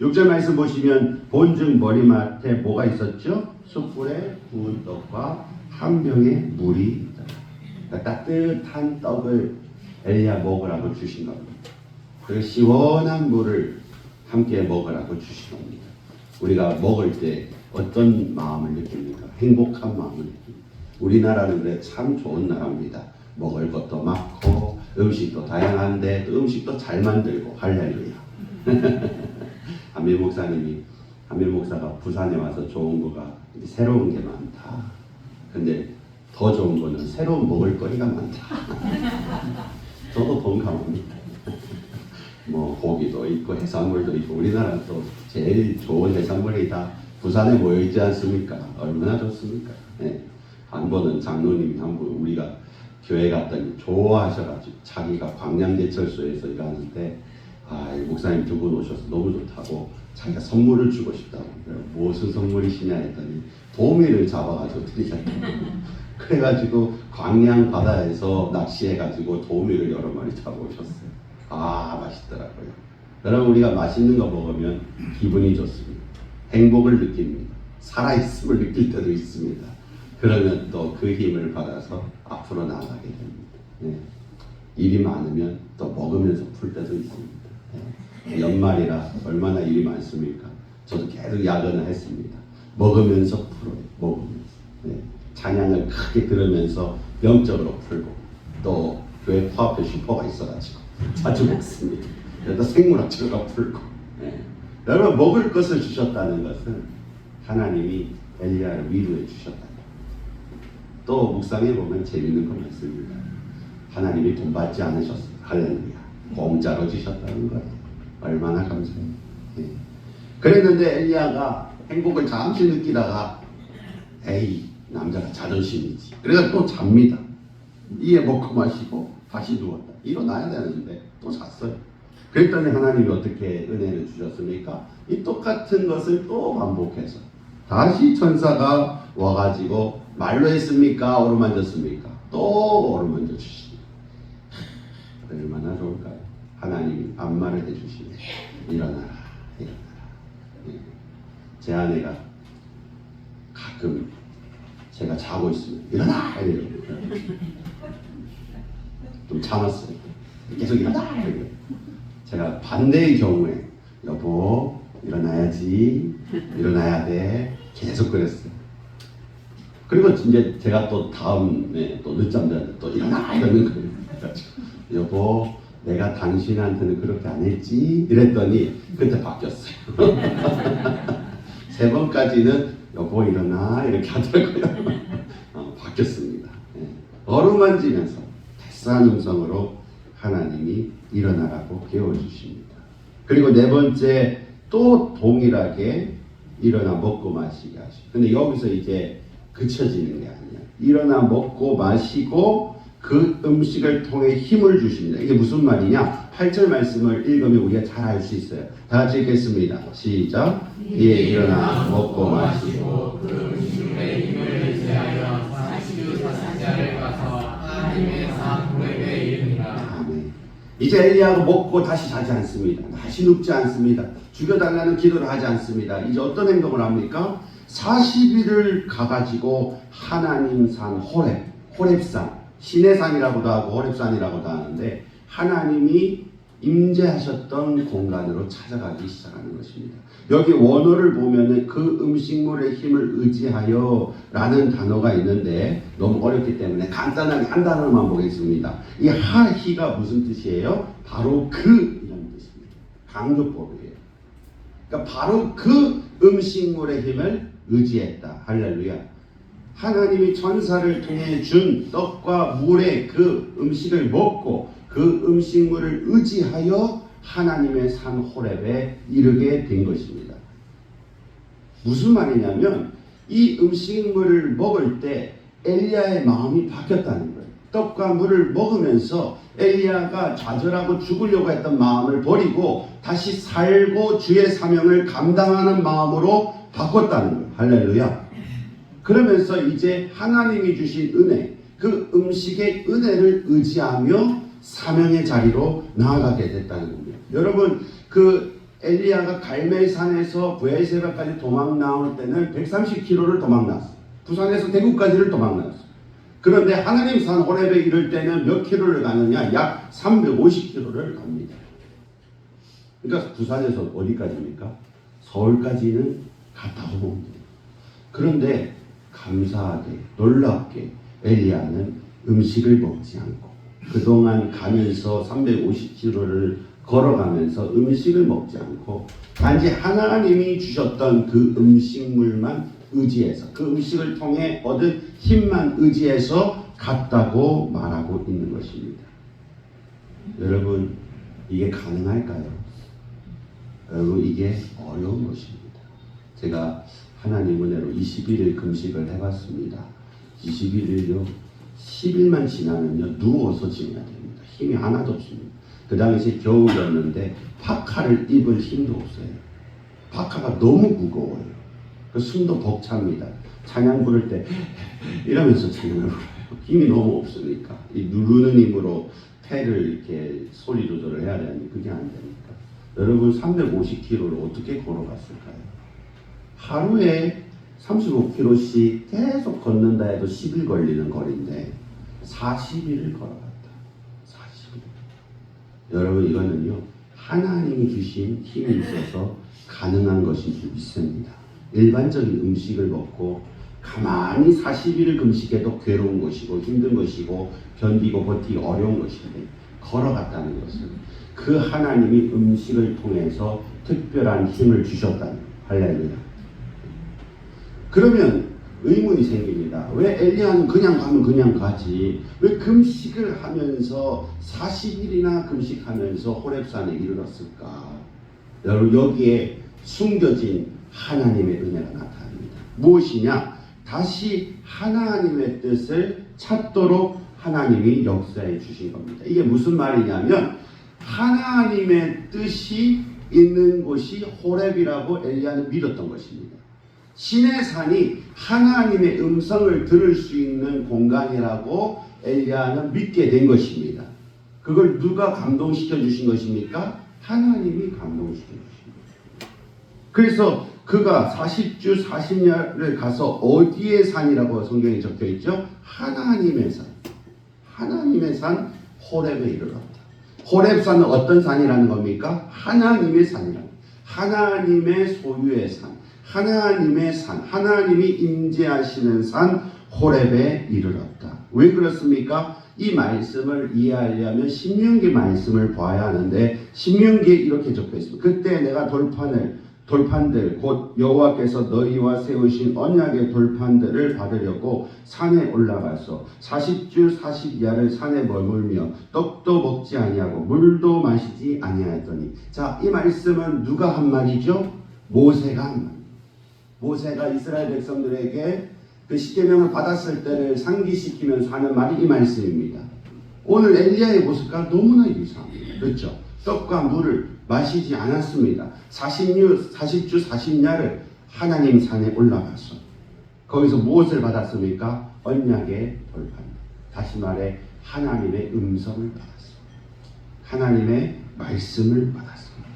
6절 말씀 보시면 본즉 머리맡에 뭐가 있었죠? 숯불에 구운 떡과 한 병의 물이 있다. 그러니까 따뜻한 떡을 엘리야 먹으라고 주신 겁니다. 그리고 시원한 물을 함께 먹으라고 주신 겁니다. 우리가 먹을 때 어떤 마음을 느낍니까? 행복한 마음을 느낍니다. 우리나라는 그래 참 좋은 나라입니다. 먹을 것도 많고 음식도 다양한데 또 음식도 잘 만들고 할렐루야. 한민 목사가 부산에 와서 좋은 거가 새로운 게 많다. 근데 더 좋은 거는 새로운 먹을거리가 많다. 저도 동감합니다. 뭐 고기도 있고 해산물도 있고 우리나라 또 제일 좋은 해산물이 다 부산에 모여 있지 않습니까? 얼마나 좋습니까? 네. 한 번은 장로님이 한 번 우리가 교회 갔더니 좋아하셔가지고 자기가 광양제철소에서 일하는데 목사님 두 분 오셔서 너무 좋다고 자기가 선물을 주고 싶다고. 무슨 선물이시냐 했더니 도미를 잡아가지고 드리자고. 그래가지고 광양 바다에서 낚시해가지고 도미를 여러 마리 잡아오셨어요. 맛있더라고요. 여러분 우리가 맛있는 거 먹으면 기분이 좋습니다. 행복을 느낍니다. 살아있음을 느낄 때도 있습니다. 그러면 또 그 힘을 받아서 앞으로 나아가게 됩니다. 네. 일이 많으면 또 먹으면서 풀 때도 있습니다. 네. 연말이라 얼마나 일이 많습니까? 저도 계속 야근을 했습니다. 먹으면서 풀어요. 먹으면서. 네. 찬양을 크게 들으면서 영적으로 풀고 또 교회 코앞에 슈퍼가 있어가지고 자주 먹습니다. 그래서 생물학적으로 풀고. 네. 여러분 먹을 것을 주셨다는 것은 하나님이 엘리야를 위로해 주셨다. 또 묵상해 보면 재밌는 거 많습니다. 하나님이 돈 받지 않으셨어요. 할렐루야. 공짜로 주셨다는 거예요. 얼마나 감사해요. 예. 그랬는데 엘리야가 행복을 잠시 느끼다가 에이 남자가 자존심이지. 그래서 또 잡니다. 이에 먹고 마시고 다시 누웠다. 일어나야 되는데 또 잤어요. 그랬더니 하나님이 어떻게 은혜를 주셨습니까? 이 똑같은 것을 또 반복해서 다시 천사가 와가지고 말로 했습니까? 어루만졌습니까? 또 어루만져 주십니다. 얼마나 좋을까요? 하나님이 반말을 해주시네. 일어나라. 예. 제 아내가 가끔 제가 자고 있으면 일어나! 이래요. 좀 참았어요. 계속 일어나! 이래요. 제가 반대의 경우에 여보 일어나야지, 일어나야 돼, 계속 그랬어요. 그리고 이제 제가 또 다음에 또 늦잠 자는데 또 일어나 이러는 거예요. 여보 내가 당신한테는 그렇게 안 했지 이랬더니 그때 바뀌었어요. 3번까지는 여보 일어나 이렇게 하더라고요. 바뀌었습니다. 어루만지면서 따스한 음성으로 하나님이 일어나라고 깨워주십니다. 그리고 4번째 또 동일하게 일어나 먹고 마시게 하시고, 근데 여기서 이제 그쳐지는 게 아니야. 일어나 먹고 마시고 그 음식을 통해 힘을 주십니다. 이게 무슨 말이냐? 8절 말씀을 읽으면 우리가 잘 알 수 있어요. 다 같이 읽겠습니다. 시작. 이에 일어나 먹고 마시고 그 음식물의 힘을 의지하여 40주 40야를 가서 하나님의 산 호렙에 이르니라. 아멘. 이제 엘리야가 먹고 다시 자지 않습니다. 다시 눕지 않습니다. 죽여달라는 기도를 하지 않습니다. 이제 어떤 행동을 합니까? 40일을 가가지고 하나님 산 호렙산, 신의 산이라고도 하고 호렙산이라고도 하는데 하나님이 임재하셨던 공간으로 찾아가기 시작하는 것입니다. 여기 원어를 보면은 그 음식물의 힘을 의지하여 라는 단어가 있는데 너무 어렵기 때문에 간단하게 한 단어만 보겠습니다. 이 하히가 무슨 뜻이에요? 바로 그 이런 뜻입니다. 강조법이에요. 그러니까 바로 그 음식물의 힘을 의지했다. 할렐루야. 하나님이 천사를 통해 준 떡과 물의 그 음식을 먹고 그 음식물을 의지하여 하나님의 산 호렙에 이르게 된 것입니다. 무슨 말이냐면 이 음식물을 먹을 때 엘리야의 마음이 바뀌었다는 거예요. 떡과 물을 먹으면서 엘리야가 좌절하고 죽으려고 했던 마음을 버리고 다시 살고 주의 사명을 감당하는 마음으로 바꿨다는 거예요. 할렐루야. 그러면서 이제 하나님이 주신 은혜, 그 음식의 은혜를 의지하며 사명의 자리로 나아가게 됐다는 겁니다. 여러분, 그 엘리야가 갈멜산에서 브엘세바까지 도망 나올 때는 130km를 도망 나왔어요. 부산에서 대구까지를 도망 나왔어요. 그런데 하나님 산 호렙에 이를 때는 몇 킬로를 가느냐? 약 350km를 갑니다. 그러니까 부산에서 어디까지입니까? 서울까지는 갔다 오면 돼요. 그런데 감사하게 놀랍게 엘리야는 음식을 먹지 않고 그동안 가면서 350km를 걸어가면서 음식을 먹지 않고 단지 하나님이 주셨던 그 음식물만 의지해서 그 음식을 통해 얻은 힘만 의지해서 갔다고 말하고 있는 것입니다. 여러분 이게 가능할까요? 여러분 이게 어려운 것입니다. 제가 하나님 은혜로 21일 금식을 해봤습니다. 21일요 10일만 지나면요 누워서 지내야 됩니다. 힘이 하나도 없습니다. 그 당시 겨울이었는데 파카를 입을 힘도 없어요. 파카가 너무 무거워요. 그 숨도 벅찹니다. 찬양 부를 때 이러면서 찬양을 불러요. 힘이 너무 없으니까 이 누르는 힘으로 폐를 이렇게 소리 조절을 해야 되는데 그게 안 되니까 여러분 350km를 어떻게 걸어갔을까요? 하루에 35km씩 계속 걷는다 해도 10일 걸리는 거리인데 40일을 걸어갔다. 40일. 여러분 이거는요 하나님이 주신 힘이 있어서 가능한 것인 줄 믿습니다. 일반적인 음식을 먹고 가만히 40일을 금식해도 괴로운 것이고 힘든 것이고 견디고 버티기 어려운 것인데 걸어갔다는 것은 그 하나님이 음식을 통해서 특별한 힘을 주셨다는 할렐루야. 그러면 의문이 생깁니다. 왜 엘리야는 그냥 가면 그냥 가지? 왜 금식을 하면서 40일이나 금식하면서 호렙산에 이르렀을까? 여러분 여기에 숨겨진 하나님의 은혜가 나타납니다. 무엇이냐? 다시 하나님의 뜻을 찾도록 하나님이 역사해 주신 겁니다. 이게 무슨 말이냐면 하나님의 뜻이 있는 곳이 호렙이라고 엘리야는 믿었던 것입니다. 신의 산이 하나님의 음성을 들을 수 있는 공간이라고 엘리야는 믿게 된 것입니다. 그걸 누가 감동시켜 주신 것입니까? 하나님이 감동시켜 주신 것입니다. 그래서 그가 40주 40년을 가서 어디의 산이라고 성경에 적혀 있죠? 하나님의 산. 하나님의 산 호렙에 이르렀다. 호렙산은 어떤 산이라는 겁니까? 하나님의 산이라는 겁니다. 하나님의 소유의 산. 하나님의 산. 하나님이 임재하시는 산 호렙에 이르렀다. 왜 그렇습니까? 이 말씀을 이해하려면 신명기 말씀을 봐야 하는데 신명기에 이렇게 적혀 있습니다. 그때 내가 돌판들 곧 여호와께서 너희와 세우신 언약의 돌판들을 받으려고 산에 올라가서 40주 40야를 산에 머물며 떡도 먹지 아니하고 물도 마시지 아니하였더니 자, 이 말씀은 누가 한 말이죠? 모세가 한 말. 모세가 이스라엘 백성들에게 그 십계명을 받았을 때를 상기시키면서 하는 말이 이 말씀입니다. 오늘 엘리야의 모습과 너무나 유사합니다. 그렇죠? 떡과 물을 마시지 않았습니다. 40주 40야를 하나님 산에 올라가서 거기서 무엇을 받았습니까? 언약의 돌판. 다시 말해 하나님의 음성을 받았습니다. 하나님의 말씀을 받았습니다.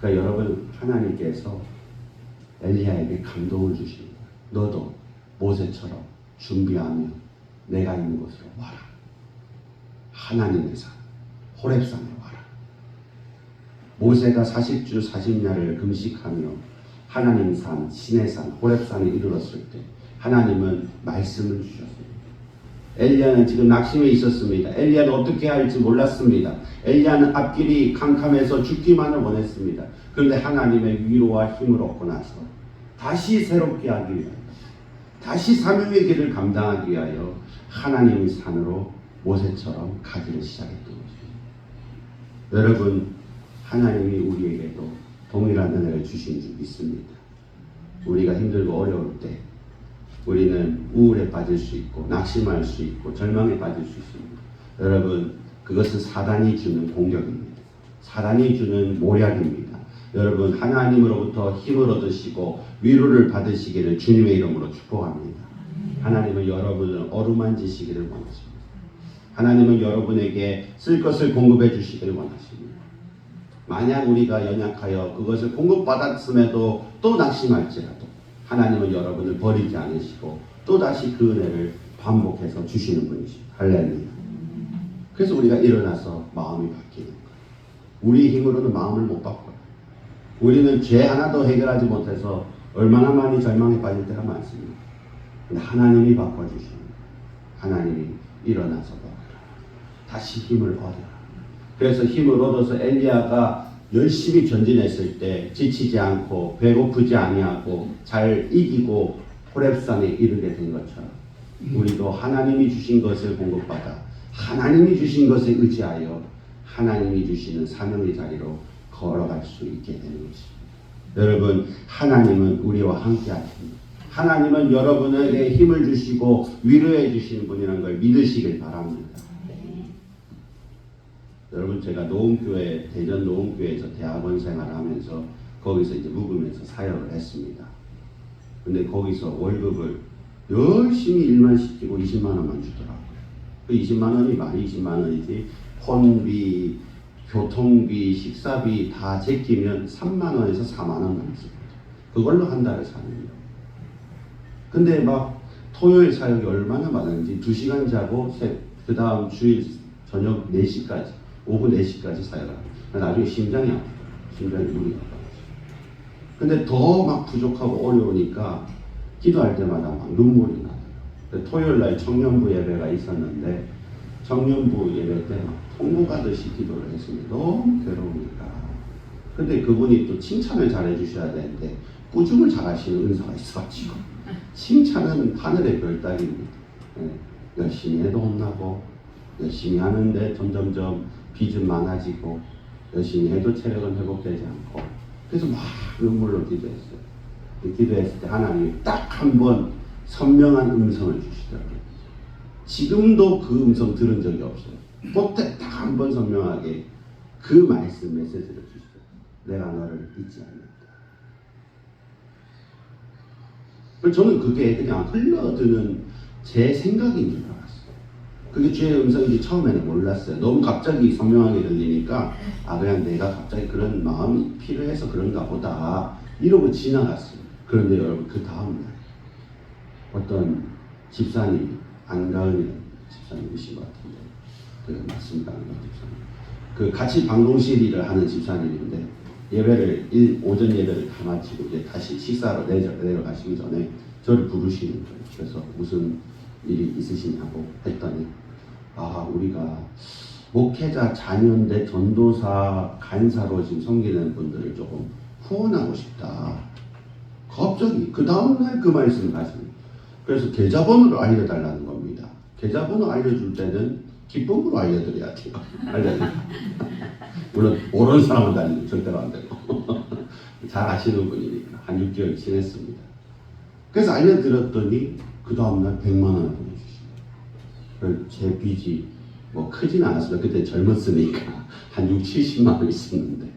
그러니까 여러분 하나님께서 엘리야에게 감동을 주십니다. 너도 모세처럼 준비하며 내가 있는 곳으로 와라. 하나님의 산 호렙산에 와라. 모세가 40주 40야를 금식하며 하나님 산 신의 산 호렙산에 이르렀을 때 하나님은 말씀을 주셨습니다. 엘리야는 지금 낙심해 있었습니다. 엘리야는 어떻게 할지 몰랐습니다. 엘리야는 앞길이 캄캄해서 죽기만을 원했습니다. 그런데 하나님의 위로와 힘을 얻고 나서 다시 새롭게 하기 위하여 다시 사명의 길을 감당하기 위하여 하나님의 산으로 모세처럼 가기를 시작했던 것입니다. 여러분 하나님이 우리에게도 동일한 은혜를 주신 줄 믿습니다. 우리가 힘들고 어려울 때 우리는 우울에 빠질 수 있고 낙심할 수 있고 절망에 빠질 수 있습니다. 여러분 그것은 사단이 주는 공격입니다. 사단이 주는 모략입니다. 여러분 하나님으로부터 힘을 얻으시고 위로를 받으시기를 주님의 이름으로 축복합니다. 하나님은 여러분을 어루만지시기를 원하십니다. 하나님은 여러분에게 쓸 것을 공급해 주시기를 원하십니다. 만약 우리가 연약하여 그것을 공급받았음에도 또 낙심할지라도 하나님은 여러분을 버리지 않으시고 또다시 그 은혜를 반복해서 주시는 분이십니다. 할렐루야. 그래서 우리가 일어나서 마음이 바뀌는 거예요. 우리 힘으로는 마음을 못 바꿔요. 우리는 죄 하나도 해결하지 못해서 얼마나 많이 절망에 빠질 때가 많습니다. 근데 하나님이 바꿔주시는 하나님이 일어나서 먹으라. 다시 힘을 얻어라. 그래서 힘을 얻어서 엘리야가 열심히 전진했을 때 지치지 않고 배고프지 아니하고 잘 이기고 호렙산에 이르게 된 것처럼 우리도 하나님이 주신 것을 공급받아 하나님이 주신 것에 의지하여 하나님이 주시는 사명의 자리로 걸어갈 수 있게 되는 것입니다. 여러분 하나님은 우리와 함께 하십니다. 하나님은 여러분에게 힘을 주시고 위로해 주시는 분이라는 걸 믿으시길 바랍니다. 여러분 제가 노원교회 대전 노원교회에서 대학원 생활을 하면서 거기서 이제 묵으면서 사역을 했습니다. 근데 거기서 월급을 열심히 일만 시키고 20만 원만 주더라고요. 그 20만 원이 말이 20만 원이지 혼비, 교통비, 식사비 다 제끼면 3만 원에서 4만 원 남습니다. 그걸로 한 달을 사는 거예요. 근데 막 토요일 사역이 얼마나 많은지 2시간 자고 그 다음 주일 저녁 4시까지 오후 4시까지 사역을 합니다. 나중에 심장이 아파요. 심장이 눈이 아파요. 근데 더 막 부족하고 어려우니까 기도할 때마다 막 눈물이 나요. 토요일 날 청년부 예배가 있었는데 청년부 예배 때 막 통곡하듯이 기도를 했습니다. 너무 괴로우니까. 근데 그분이 또 칭찬을 잘해 주셔야 되는데 꾸중을 잘하시는 은사가 있어가지고 칭찬은 하늘의 별따기입니다. 열심히 해도 혼나고 열심히 하는데 점점점 빚은 많아지고 열심히 해도 체력은 회복되지 않고 그래서 막 눈물로 기도했어요. 기도했을 때 하나님이 딱 한 번 선명한 음성을 주시더라고요. 지금도 그 음성 들은 적이 없어요. 그때 딱 한 번 선명하게 그 말씀 메시지를 주시더라고요. 내가 너를 잊지 않는다. 저는 그게 그냥 흘러드는 제 생각인 줄 알았어요. 그게 주의 음성인지 처음에는 몰랐어요. 너무 갑자기 선명하게 들리니까 그냥 내가 갑자기 그런 마음이 필요해서 그런가 보다 이러고 지나갔어요. 그런데 여러분 그 다음날 어떤 집사님이 안가은이라는 집사님이신 것 같은데 맞습니다. 안가은 집사님. 그 같이 방송실 일을 하는 집사님인데 예배를 오전 예배를 다 마치고 이제 다시 식사로 내려가시기 전에 저를 부르시는 거예요. 그래서 무슨 일이 있으시냐고 했더니 우리가 목회자 자녀인데 전도사 간사로 지금 섬기는 분들을 조금 후원하고 싶다. 갑자기 그 다음날 그 말씀을 하시는. 그래서 계좌번호를 알려달라는 겁니다. 계좌번호 알려줄 때는 기쁨으로 알려드려야 돼요. 물론 모르는 사람은 알려도 절대로 안 되고 잘 아시는 분이니까 한 6개월 지냈습니다. 그래서 알려드렸더니 그 다음날 100만 원을 보내주시네요. 제 빚이 뭐 크진 않았어요. 그때 젊었으니까 한 6, 70만 원 있었는데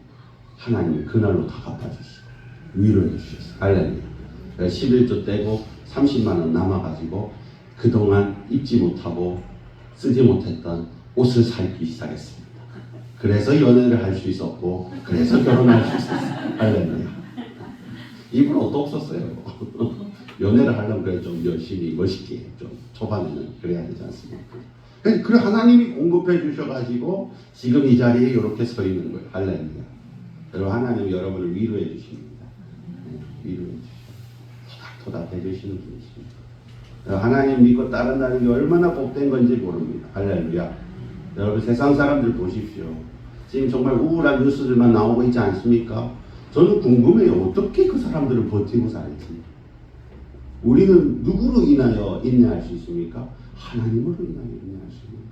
하나님이 그날로 다 갚아주시고 위로해 주셨어요. 할렐루야. 11조 떼고 30만 원 남아가지고 그동안 입지 못하고 쓰지 못했던 옷을 사입기 시작했습니다. 그래서 연애를 할 수 있었고 그래서 결혼할 수 있었어요. 할렐루야. 입은 옷도 없었어요. 연애를 하려면 그래 좀 열심히 멋있게 좀 초반에는 그래야 되지 않습니까? 그래 하나님이 공급해 주셔가지고 지금 이 자리에 이렇게 서 있는 거예요. 할렐루야. 여러분 하나님이 여러분을 위로해 주십니다. 위로해 주시고 토닥토닥 해주시는 분이십니다. 하나님 믿고 따른다는 게 얼마나 복된 건지 모릅니다. 할렐루야. 여러분 세상 사람들 보십시오. 지금 정말 우울한 뉴스들만 나오고 있지 않습니까? 저는 궁금해요. 어떻게 그 사람들을 버티고 살지? 우리는 누구로 인하여 인내할 수 있습니까? 하나님으로 인하여 인내할 수 있습니까?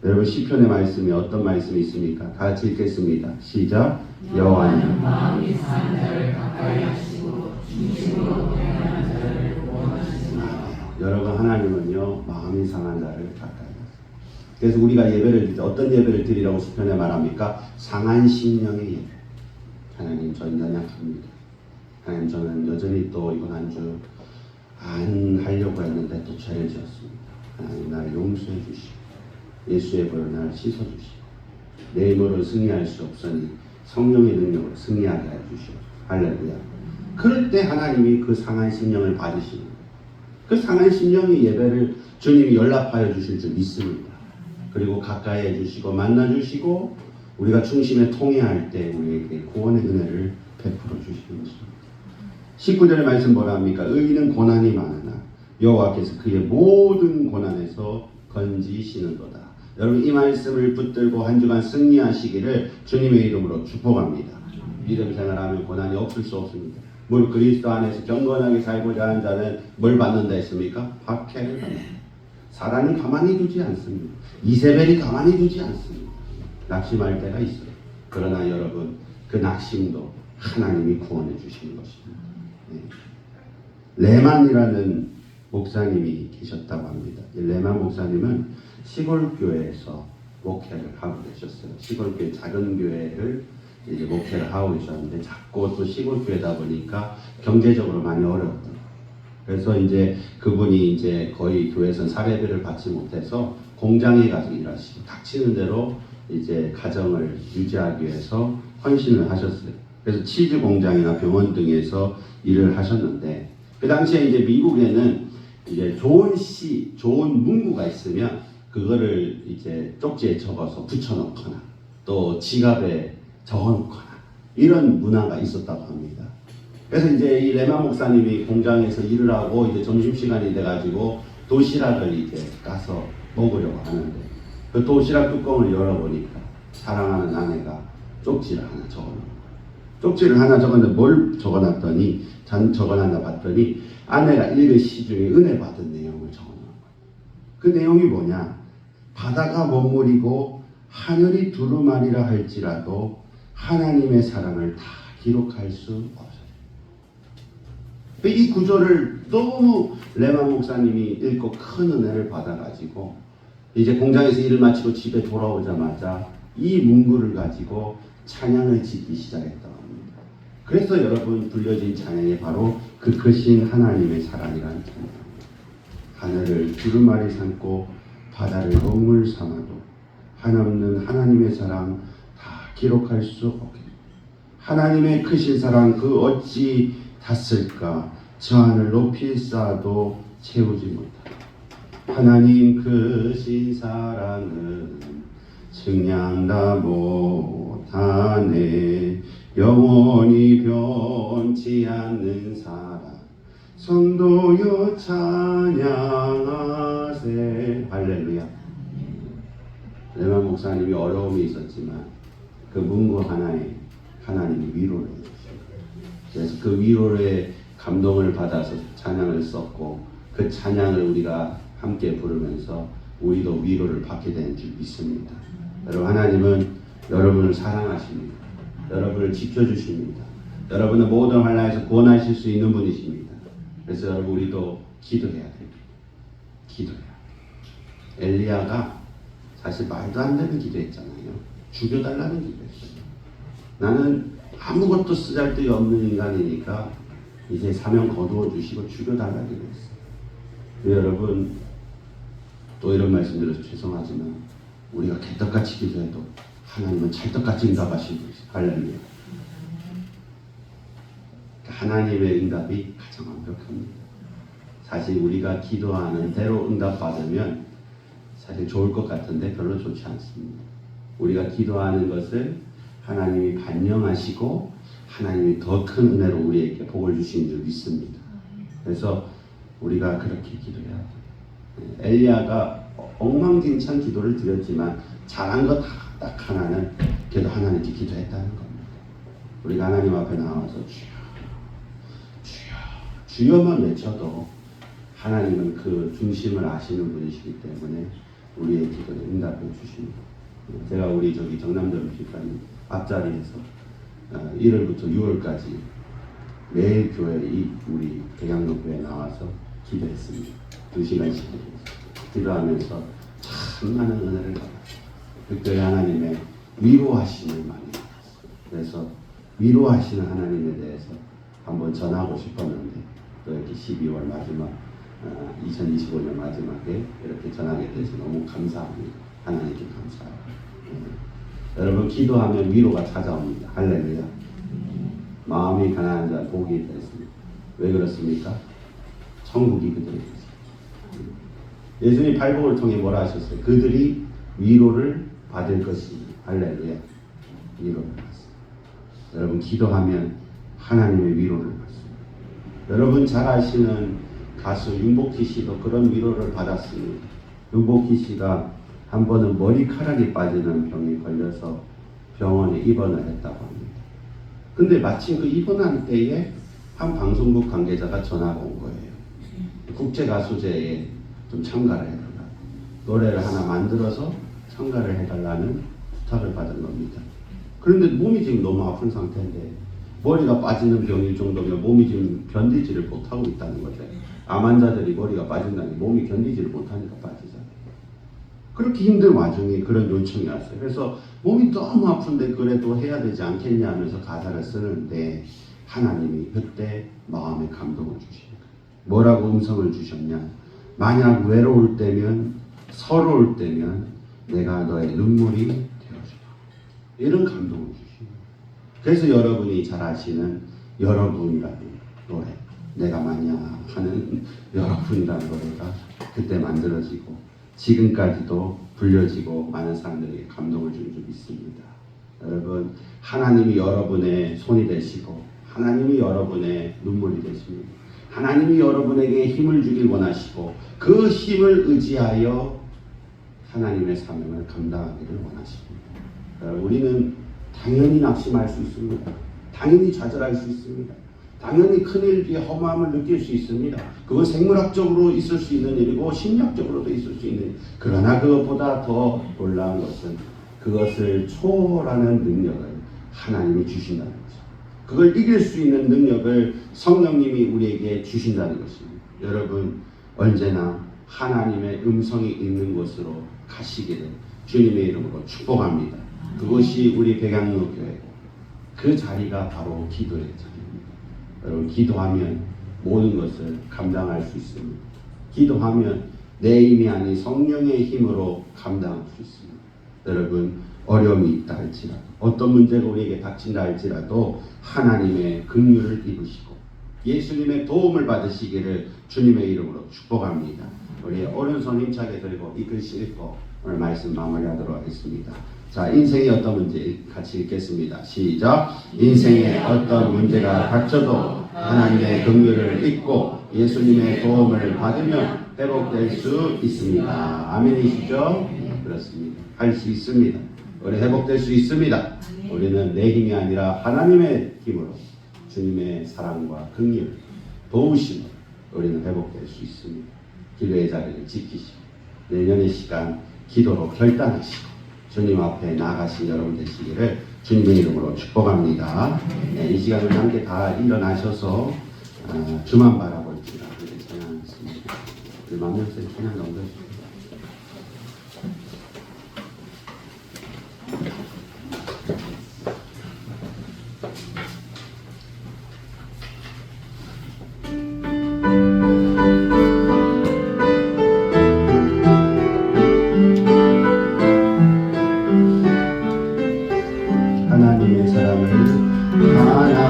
여러분 시편의 말씀이 어떤 말씀이 있습니까? 다 같이 읽겠습니다. 시작. 여호와는 마음이 상한 자를 가까이 하시고 중심으로 행하는 자를 구원하시습니다. 여러분 하나님은요 마음이 상한 자를 가까이 하세요. 그래서 우리가 예배를 드릴 때 어떤 예배를 드리라고 시편에 말합니까? 상한 심령의 예배. 하나님 저는 연약합니다. 하나님 저는 여전히 또 이번 한 주 안 하려고 했는데 또 죄를 지었습니다. 하나님 나를 용서해 주시고 예수의 보혈로 나를 씻어주시고 내 힘으로 승리할 수 없으니 성령의 능력으로 승리하게 해주시오. 할렐루야. 그럴 때 하나님이 그 상한 심령을 받으시는 거예요. 그 상한 심령의 예배를 주님이 연락하여 주실 줄 믿습니다. 그리고 가까이 해주시고 만나주시고 우리가 중심에 통해할 때 우리에게 구원의 은혜를 베풀어 주시는 것입니다. 19절의 말씀 뭐라 합니까? 의인은 고난이 많으나 여호와께서 그의 모든 고난에서 건지시는도다. 여러분 이 말씀을 붙들고 한 주간 승리하시기를 주님의 이름으로 축복합니다. 믿음 생활하면 고난이 없을 수 없습니다. 물 그리스도 안에서 경건하게 살고자 하는 자는 뭘 받는다 했습니까? 박해를 받는다. 사단이 가만히 두지 않습니다. 이세벨이 가만히 두지 않습니다. 낙심할 때가 있어요. 그러나 여러분 그 낙심도 하나님이 구원해 주시는 것입니다. 레만이라는 목사님이 계셨다고 합니다. 레만 목사님은 시골 교회에서 목회를 하고 계셨어요. 시골 교회 작은 교회를 이제 목회를 하고 계셨는데 작고 또 시골 교회다 보니까 경제적으로 많이 어려웠던. 그래서 이제 그분이 이제 거의 교회에서 사례비를 받지 못해서 공장에 가서 일하시고 닥치는 대로 이제 가정을 유지하기 위해서 헌신을 하셨어요. 그래서 치즈 공장이나 병원 등에서 일을 하셨는데 그 당시에 이제 미국에는 이제 좋은 시, 좋은 문구가 있으면 그거를 이제 쪽지에 적어서 붙여놓거나 또 지갑에 적어놓거나 이런 문화가 있었다고 합니다. 그래서 이제 이 레만 목사님이 공장에서 일을 하고 이제 점심시간이 돼가지고 도시락을 이제 까서 먹으려고 하는데 그 도시락 뚜껑을 열어보니까 사랑하는 아내가 쪽지를 하나 적어놓은 거예요. 쪽지를 하나 적었는데 뭘 적어놨더니 적어놨나 봤더니 아내가 읽은 시 중에 은혜 받은 내용을 적어놓은 거예요. 그 내용이 뭐냐? 바다가 머무리고 하늘이 두루마리라 할지라도 하나님의 사랑을 다 기록할 수 없어요. 이 구절을 너무 레만 목사님이 읽고 큰 은혜를 받아가지고 이제 공장에서 일을 마치고 집에 돌아오자마자 이 문구를 가지고 찬양을 짓기 시작했다고 합니다. 그래서 여러분 불려진 찬양이 바로 그 크신 하나님의 사랑이라는 찬양입니다. 하늘을 두루마리 삼고 바다를 먹물 삼아도 한없는 하나님의 사랑 다 기록할 수 없겠다. 하나님의 크신 사랑 그 어찌 닿을까? 저 하늘 높이 쌓아도 채우지 못하다. 하나님 크신 사랑은 측량다 못하네. 영원히 변치 않는 사랑 성도여 찬양하세. 할렐루야. 레만 목사님이 어려움이 있었지만 그 문구 하나에 하나님이 위로를 해주셨어요. 그래서 그 위로에 감동을 받아서 찬양을 썼고 그 찬양을 우리가 함께 부르면서 우리도 위로를 받게 되는 줄 믿습니다. 여러분 하나님은 여러분을 사랑하십니다. 여러분을 지켜주십니다. 여러분은 모든 환난에서 구원하실 수 있는 분이십니다. 그래서 여러분 우리도 기도해야 됩니다. 기도해야 돼요. 엘리야가 사실 말도 안 되는 기도했잖아요. 죽여달라는 기도했어요. 나는 아무것도 쓰잘데기 없는 인간이니까 이제 사명 거두어 주시고 죽여달라는 기도했어요. 여러분 또 이런 말씀드려서 죄송하지만 우리가 개떡같이 기도해도 하나님은 찰떡같이 응답하시는 분이세요. 할렐루야. 하나님의 응답이 가장 완벽합니다. 사실 우리가 기도하는 대로 응답받으면 사실 좋을 것 같은데 별로 좋지 않습니다. 우리가 기도하는 것을 하나님이 반영하시고 하나님이 더 큰 은혜로 우리에게 복을 주시는 줄 믿습니다. 그래서 우리가 그렇게 기도해야 돼요. 엘리야가 엉망진창 기도를 드렸지만 잘한 거 딱 하나는 그래도 하나님께 기도했다는 겁니다. 우리가 하나님 앞에 나와서 주여 주여 주여만 외쳐도 하나님은 그 중심을 아시는 분이시기 때문에 우리의 기도에 응답해 주십니다. 제가 우리 정남전 집사님 앞자리에서 1월부터 6월까지 매일 교회 우리 대강로교회에 나와서 기도했습니다. 2시간씩 기도하면서 참 많은 은혜를 받았어요. 그때 하나님의 위로하심을 많이 받았어요. 그래서 위로하시는 하나님에 대해서 한번 전하고 싶었는데 또 이렇게 12월 마지막 2025년 마지막에 이렇게 전하게 돼서 너무 감사합니다. 하나님께 감사합니다. 여러분 기도하면 위로가 찾아옵니다. 할렐루야. 마음이 가난한 자 복이 있습니다. 왜 그렇습니까? 천국이 그들에게 있습니다. 예수님 발복을 통해 뭐라 하셨어요? 그들이 위로를 받을 것입니다. 할렐루야. 위로를 받습니다. 여러분 기도하면 하나님의 위로를 받습니다. 여러분 잘 아시는 가수 윤복희 씨도 그런 위로를 받았습니다. 윤복희 씨가 한 번은 머리카락이 빠지는 병에 걸려서 병원에 입원을 했다고 합니다. 근데 마침 그 입원한 때에 한 방송국 관계자가 전화가 온 거예요. 국제가수제에 좀 참가를 해달라. 노래를 하나 만들어서 참가를 해달라는 부탁을 받은 겁니다. 그런데 몸이 지금 너무 아픈 상태인데 머리가 빠지는 병일 정도면 몸이 지금 견디지를 못하고 있다는 거죠. 암 환자들이 머리가 빠진다는 게 몸이 견디지를 못하니까 빠지잖아요. 그렇게 힘든 와중에 그런 요청이 왔어요. 그래서 몸이 너무 아픈데 그래도 해야 되지 않겠냐 하면서 가사를 쓰는데 하나님이 그때 마음에 감동을 주시는 거예요. 뭐라고 음성을 주셨냐? 만약 외로울 때면 서러울 때면 내가 너의 눈물이 되어주라. 이런 감동을 주시는 거예요. 그래서 여러분이 잘 아시는 여러분이라는 노래, 내가 만약 하는 여러분이라는 노래가 그때 만들어지고 지금까지도 불려지고 많은 사람들에게 감동을 주는 줄 믿습니다. 여러분 하나님이 여러분의 손이 되시고 하나님이 여러분의 눈물이 되십니다. 하나님이 여러분에게 힘을 주길 원하시고 그 힘을 의지하여 하나님의 사명을 감당하기를 원하십니다. 우리는 당연히 낙심할 수 있습니다. 당연히 좌절할 수 있습니다. 당연히 큰일 뒤에 허무함을 느낄 수 있습니다. 그건 생물학적으로 있을 수 있는 일이고 심리학적으로도 있을 수 있는 일. 그러나 그것보다 더 놀라운 것은 그것을 초월하는 능력을 하나님이 주신다는 거죠. 그걸 이길 수 있는 능력을 성령님이 우리에게 주신다는 것입니다. 여러분 언제나 하나님의 음성이 있는 곳으로 가시기를 주님의 이름으로 축복합니다. 그것이 우리 백양로교회고 그 자리가 바로 기도의 자리입니다. 여러분 기도하면 모든 것을 감당할 수 있습니다. 기도하면 내 힘이 아닌 성령의 힘으로 감당할 수 있습니다. 여러분 어려움이 있다 할지라도 어떤 문제가 우리에게 닥친다 할지라도 하나님의 긍휼을 입으시고 예수님의 도움을 받으시기를 주님의 이름으로 축복합니다. 우리 오른손 힘차게 들고 이 글씨 읽고 오늘 말씀 마무리하도록 하겠습니다. 자, 인생의 어떤 문제 같이 읽겠습니다. 시작. 인생의 어떤 문제가 닥쳐도 하나님의 긍휼을 잊고 예수님의 도움을 받으면 회복될 수 있습니다. 아멘이시죠? 그렇습니다. 할 수 있습니다. 우리 회복될 수 있습니다. 우리는 내 힘이 아니라 하나님의 힘으로 주님의 사랑과 긍휼, 도우심으로 우리는 회복될 수 있습니다. 기도의 자리를 지키시고 내년의 시간 기도로 결단하시고 주님 앞에 나아가신 여러분 되시기를 주님의 이름으로 축복합니다. 네, 이 시간을 함께 다 일어나셔서 주만 바라볼지라 그렇게 찬양하겠습니다. 우리 만명생 찬양 넘겨주세요.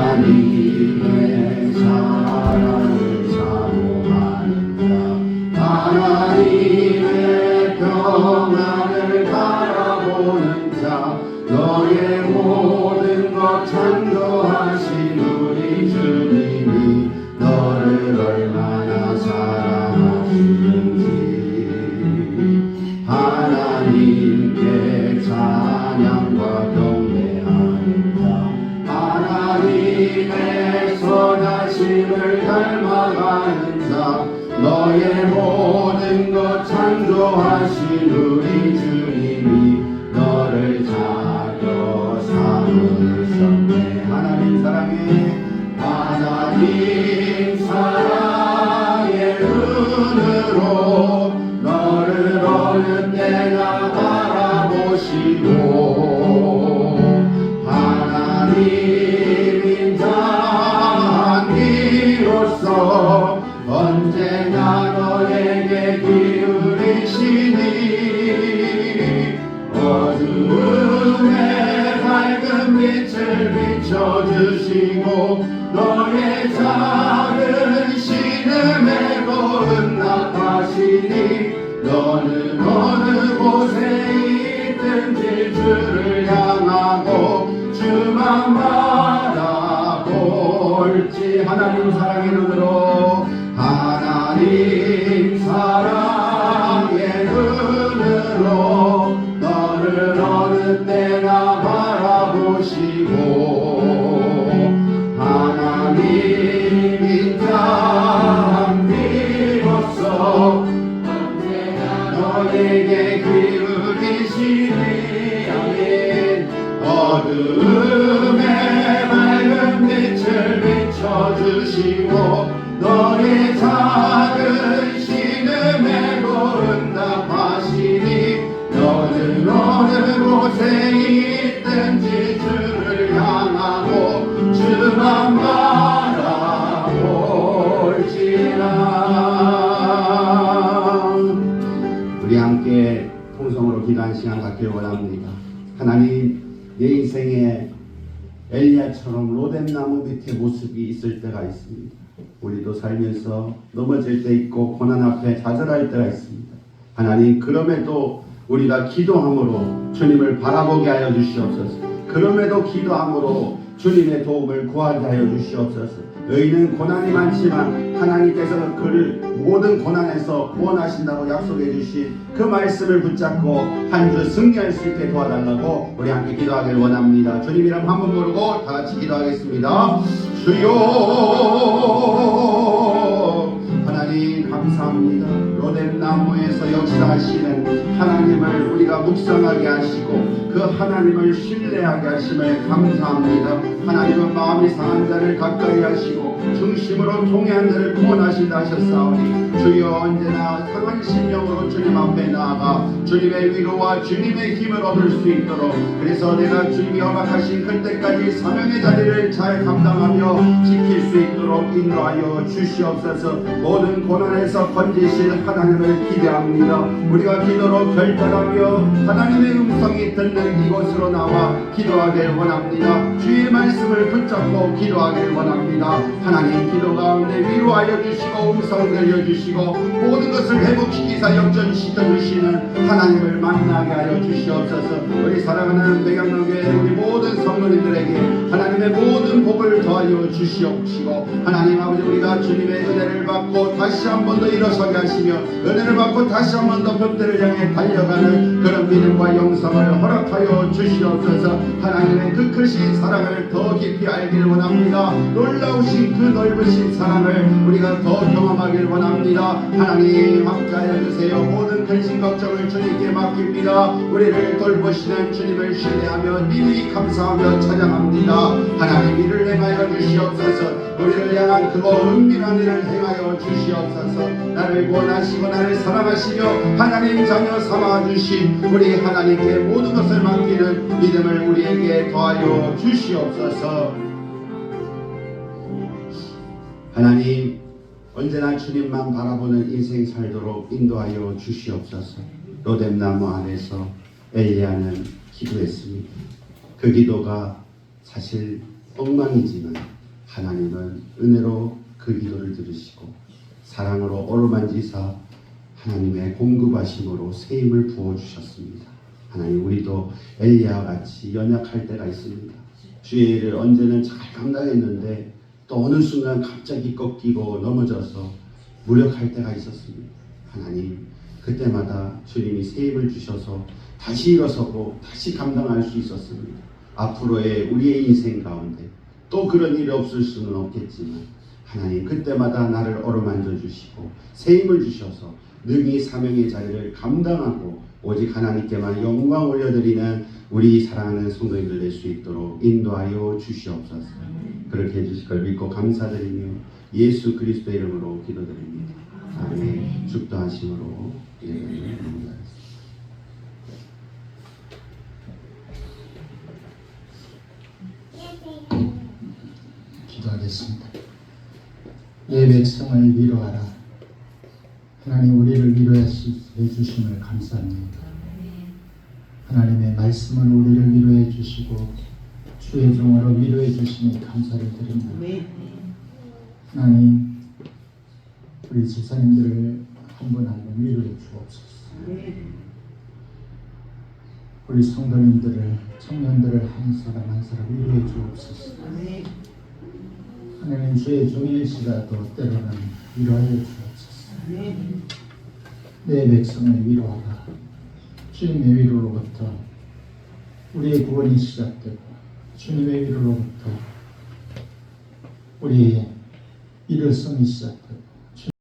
하나님의 사랑을 사모하는 자 하나님의 평안을 바라보는 자 너의 모든 것 창조하신 우리 주님이 너를 얼마나 사랑하시는지 하나님께 찬양과 경배하는 자 하나님의 선하심을 닮아가는 자 너의 모든 것 창조하신 우리 주님이 너를 자녀 삼으셨네. 하나님 사랑에 하나님 사랑의 눈으로 너를 어느 때나 바라보시고 하나님인 자 비로소 언제나 너에게 기울이시니 어두움에 밝은 빛을 비춰주시고 너의 작은 신음에도 응답하시니 너는 어느 곳에 있든지 주를 향하고 주만 바라볼지 하나님 사랑의 눈으로 하나님 사랑의 눈으로 너를 어느 때나 바라보시고 하나님인 자 비로소 언제나 너에게 기울이시니 아멘. 어둠에 밝은 빛을 비춰주시고 너의 작은 신음에도 응답하시니 너는 어느 곳에 있든지 주를 향하고 주만 바라볼지라. 우리 함께 통성으로 기도한 시간 갖기를 원합니다. 하나님 내 인생에 엘리야처럼 로뎀나무 밑에 모습이 있을 때가 있습니다. 우리도 살면서 넘어질 때 있고 고난 앞에 좌절할 때가 있습니다. 하나님 그럼에도 우리가 기도함으로 주님을 바라보게 하여 주시옵소서. 그럼에도 기도함으로 주님의 도움을 구하게 하여 주시옵소서. 너희는 고난이 많지만 하나님께서 그를 모든 고난에서 구원하신다고 약속해 주신 그 말씀을 붙잡고 한 주 승리할 수 있게 도와달라고 우리 함께 기도하길 원합니다. 주님 이름 한 번 부르고 다 같이 기도하겠습니다. 주여 하나님 감사합니다. 로뎀나무에서 역사하시는 하나님을 우리가 묵상하게 하시고 그 하나님을 신뢰하게 하심을 감사합니다. 하나님은 마음이 상한 자를 가까이 하시고 중심으로 통해한 자를 구원하신다 하셨사오니 주여 언제나 상한 심령으로 주님 앞에 나아가 주님의 위로와 주님의 힘을 얻을 수 있도록 그래서 내가 주님이 허락하신 그때까지 사명의 자리를 잘 감당하며 지킬 수 있도록 인도하여 주시옵소서. 모든 고난에서 건지실 하나님을 기대합니다. 우리가 기도로 결단하며 하나님의 음성이 듣는 이곳으로 나와 기도하길 원합니다. 주의 말씀을 붙잡고 기도하길 원합니다. 하나님 기도 가운데 위로하여 주시고 음성 들려주시고 모든 것을 회복시키사 역전시켜 주시는 하나님을 만나게 하여 주시옵소서. 우리 사랑하는 백양로교회 우리 모든 성도님들에게 하나님의 모든 복을 더하여 주시옵시고 하나님 아버지 우리가 주님의 은혜를 받고 다시 한 번 더 일어서게 하시며 은혜를 받고 다시 한 번 더 벽대를 향해 달려가는 그런 믿음과 영성을 허락하여 주시옵소서. 하나님의 그 크신 사랑을 더 깊이 알기를 원합니다. 놀라우신 그 넓으신 사랑을 우리가 더 경험하길 원합니다. 하나님 함께하여 주세요. 모든 근심 걱정을 주님께 맡깁니다. 우리를 돌보시는 주님을 신뢰하며 미리 감사하며 찬양합니다. 하나님 이를 행하여 주시옵소서. 우리를 향한 그거 은밀한 일을 행하여 주시옵소서. 나를 구원하시고 나를 사랑하시며 하나님 자녀 삼아주신 우리 하나님께 모든 것을 맡기는 믿음을 우리에게 더하여 주시옵소서. 하나님 언제나 주님만 바라보는 인생 살도록 인도하여 주시옵소서. 로뎀나무 안에서 엘리야는 기도했습니다. 그 기도가 사실 엉망이지만 하나님은 은혜로 그 기도를 들으시고 사랑으로 어루만지사 하나님의 공급하심으로 새 힘을 부어주셨습니다. 하나님 우리도 엘리야와 같이 연약할 때가 있습니다. 주의 일을 언제는 잘 감당했는데 또 어느 순간 갑자기 꺾이고 넘어져서 무력할 때가 있었습니다. 하나님 그때마다 주님이 새 힘을 주셔서 다시 일어서고 다시 감당할 수 있었습니다. 앞으로의 우리의 인생 가운데 또 그런 일이 없을 수는 없겠지만 하나님 그때마다 나를 어루만져 주시고 새 힘을 주셔서 능히 사명의 자리를 감당하고 오직 하나님께만 영광 올려드리는 우리 사랑하는 성도님들 될 수 있도록 인도하여 주시옵소서. 그렇게 해주실 걸 믿고 감사드리며 예수 그리스도의 이름으로 기도드립니다. 아멘. 축도하심으로 예배를 드립니다. 기도하겠습니다. 내 백성을 위로하라. 하나님 우리를 위로해 주심을 감사합니다. 하나님의 말씀을 우리를 위로해 주시고 주의 종으로 위로해 주시니 감사를 드립니다. 하나님 우리 집사님들을 한 분 한 분 위로해 주옵소서. 우리 성도님들을 청년들을 한 사람 한 사람 위로해 주옵소서. 하나님 주의 종일시라도 때로는 위로하여 주옵소서. 내 백성을 위로하라. 주님의 위로로부터 우리의 구원이 시작되고 주님의 위로로부터 우리의 일어섬이 시작되고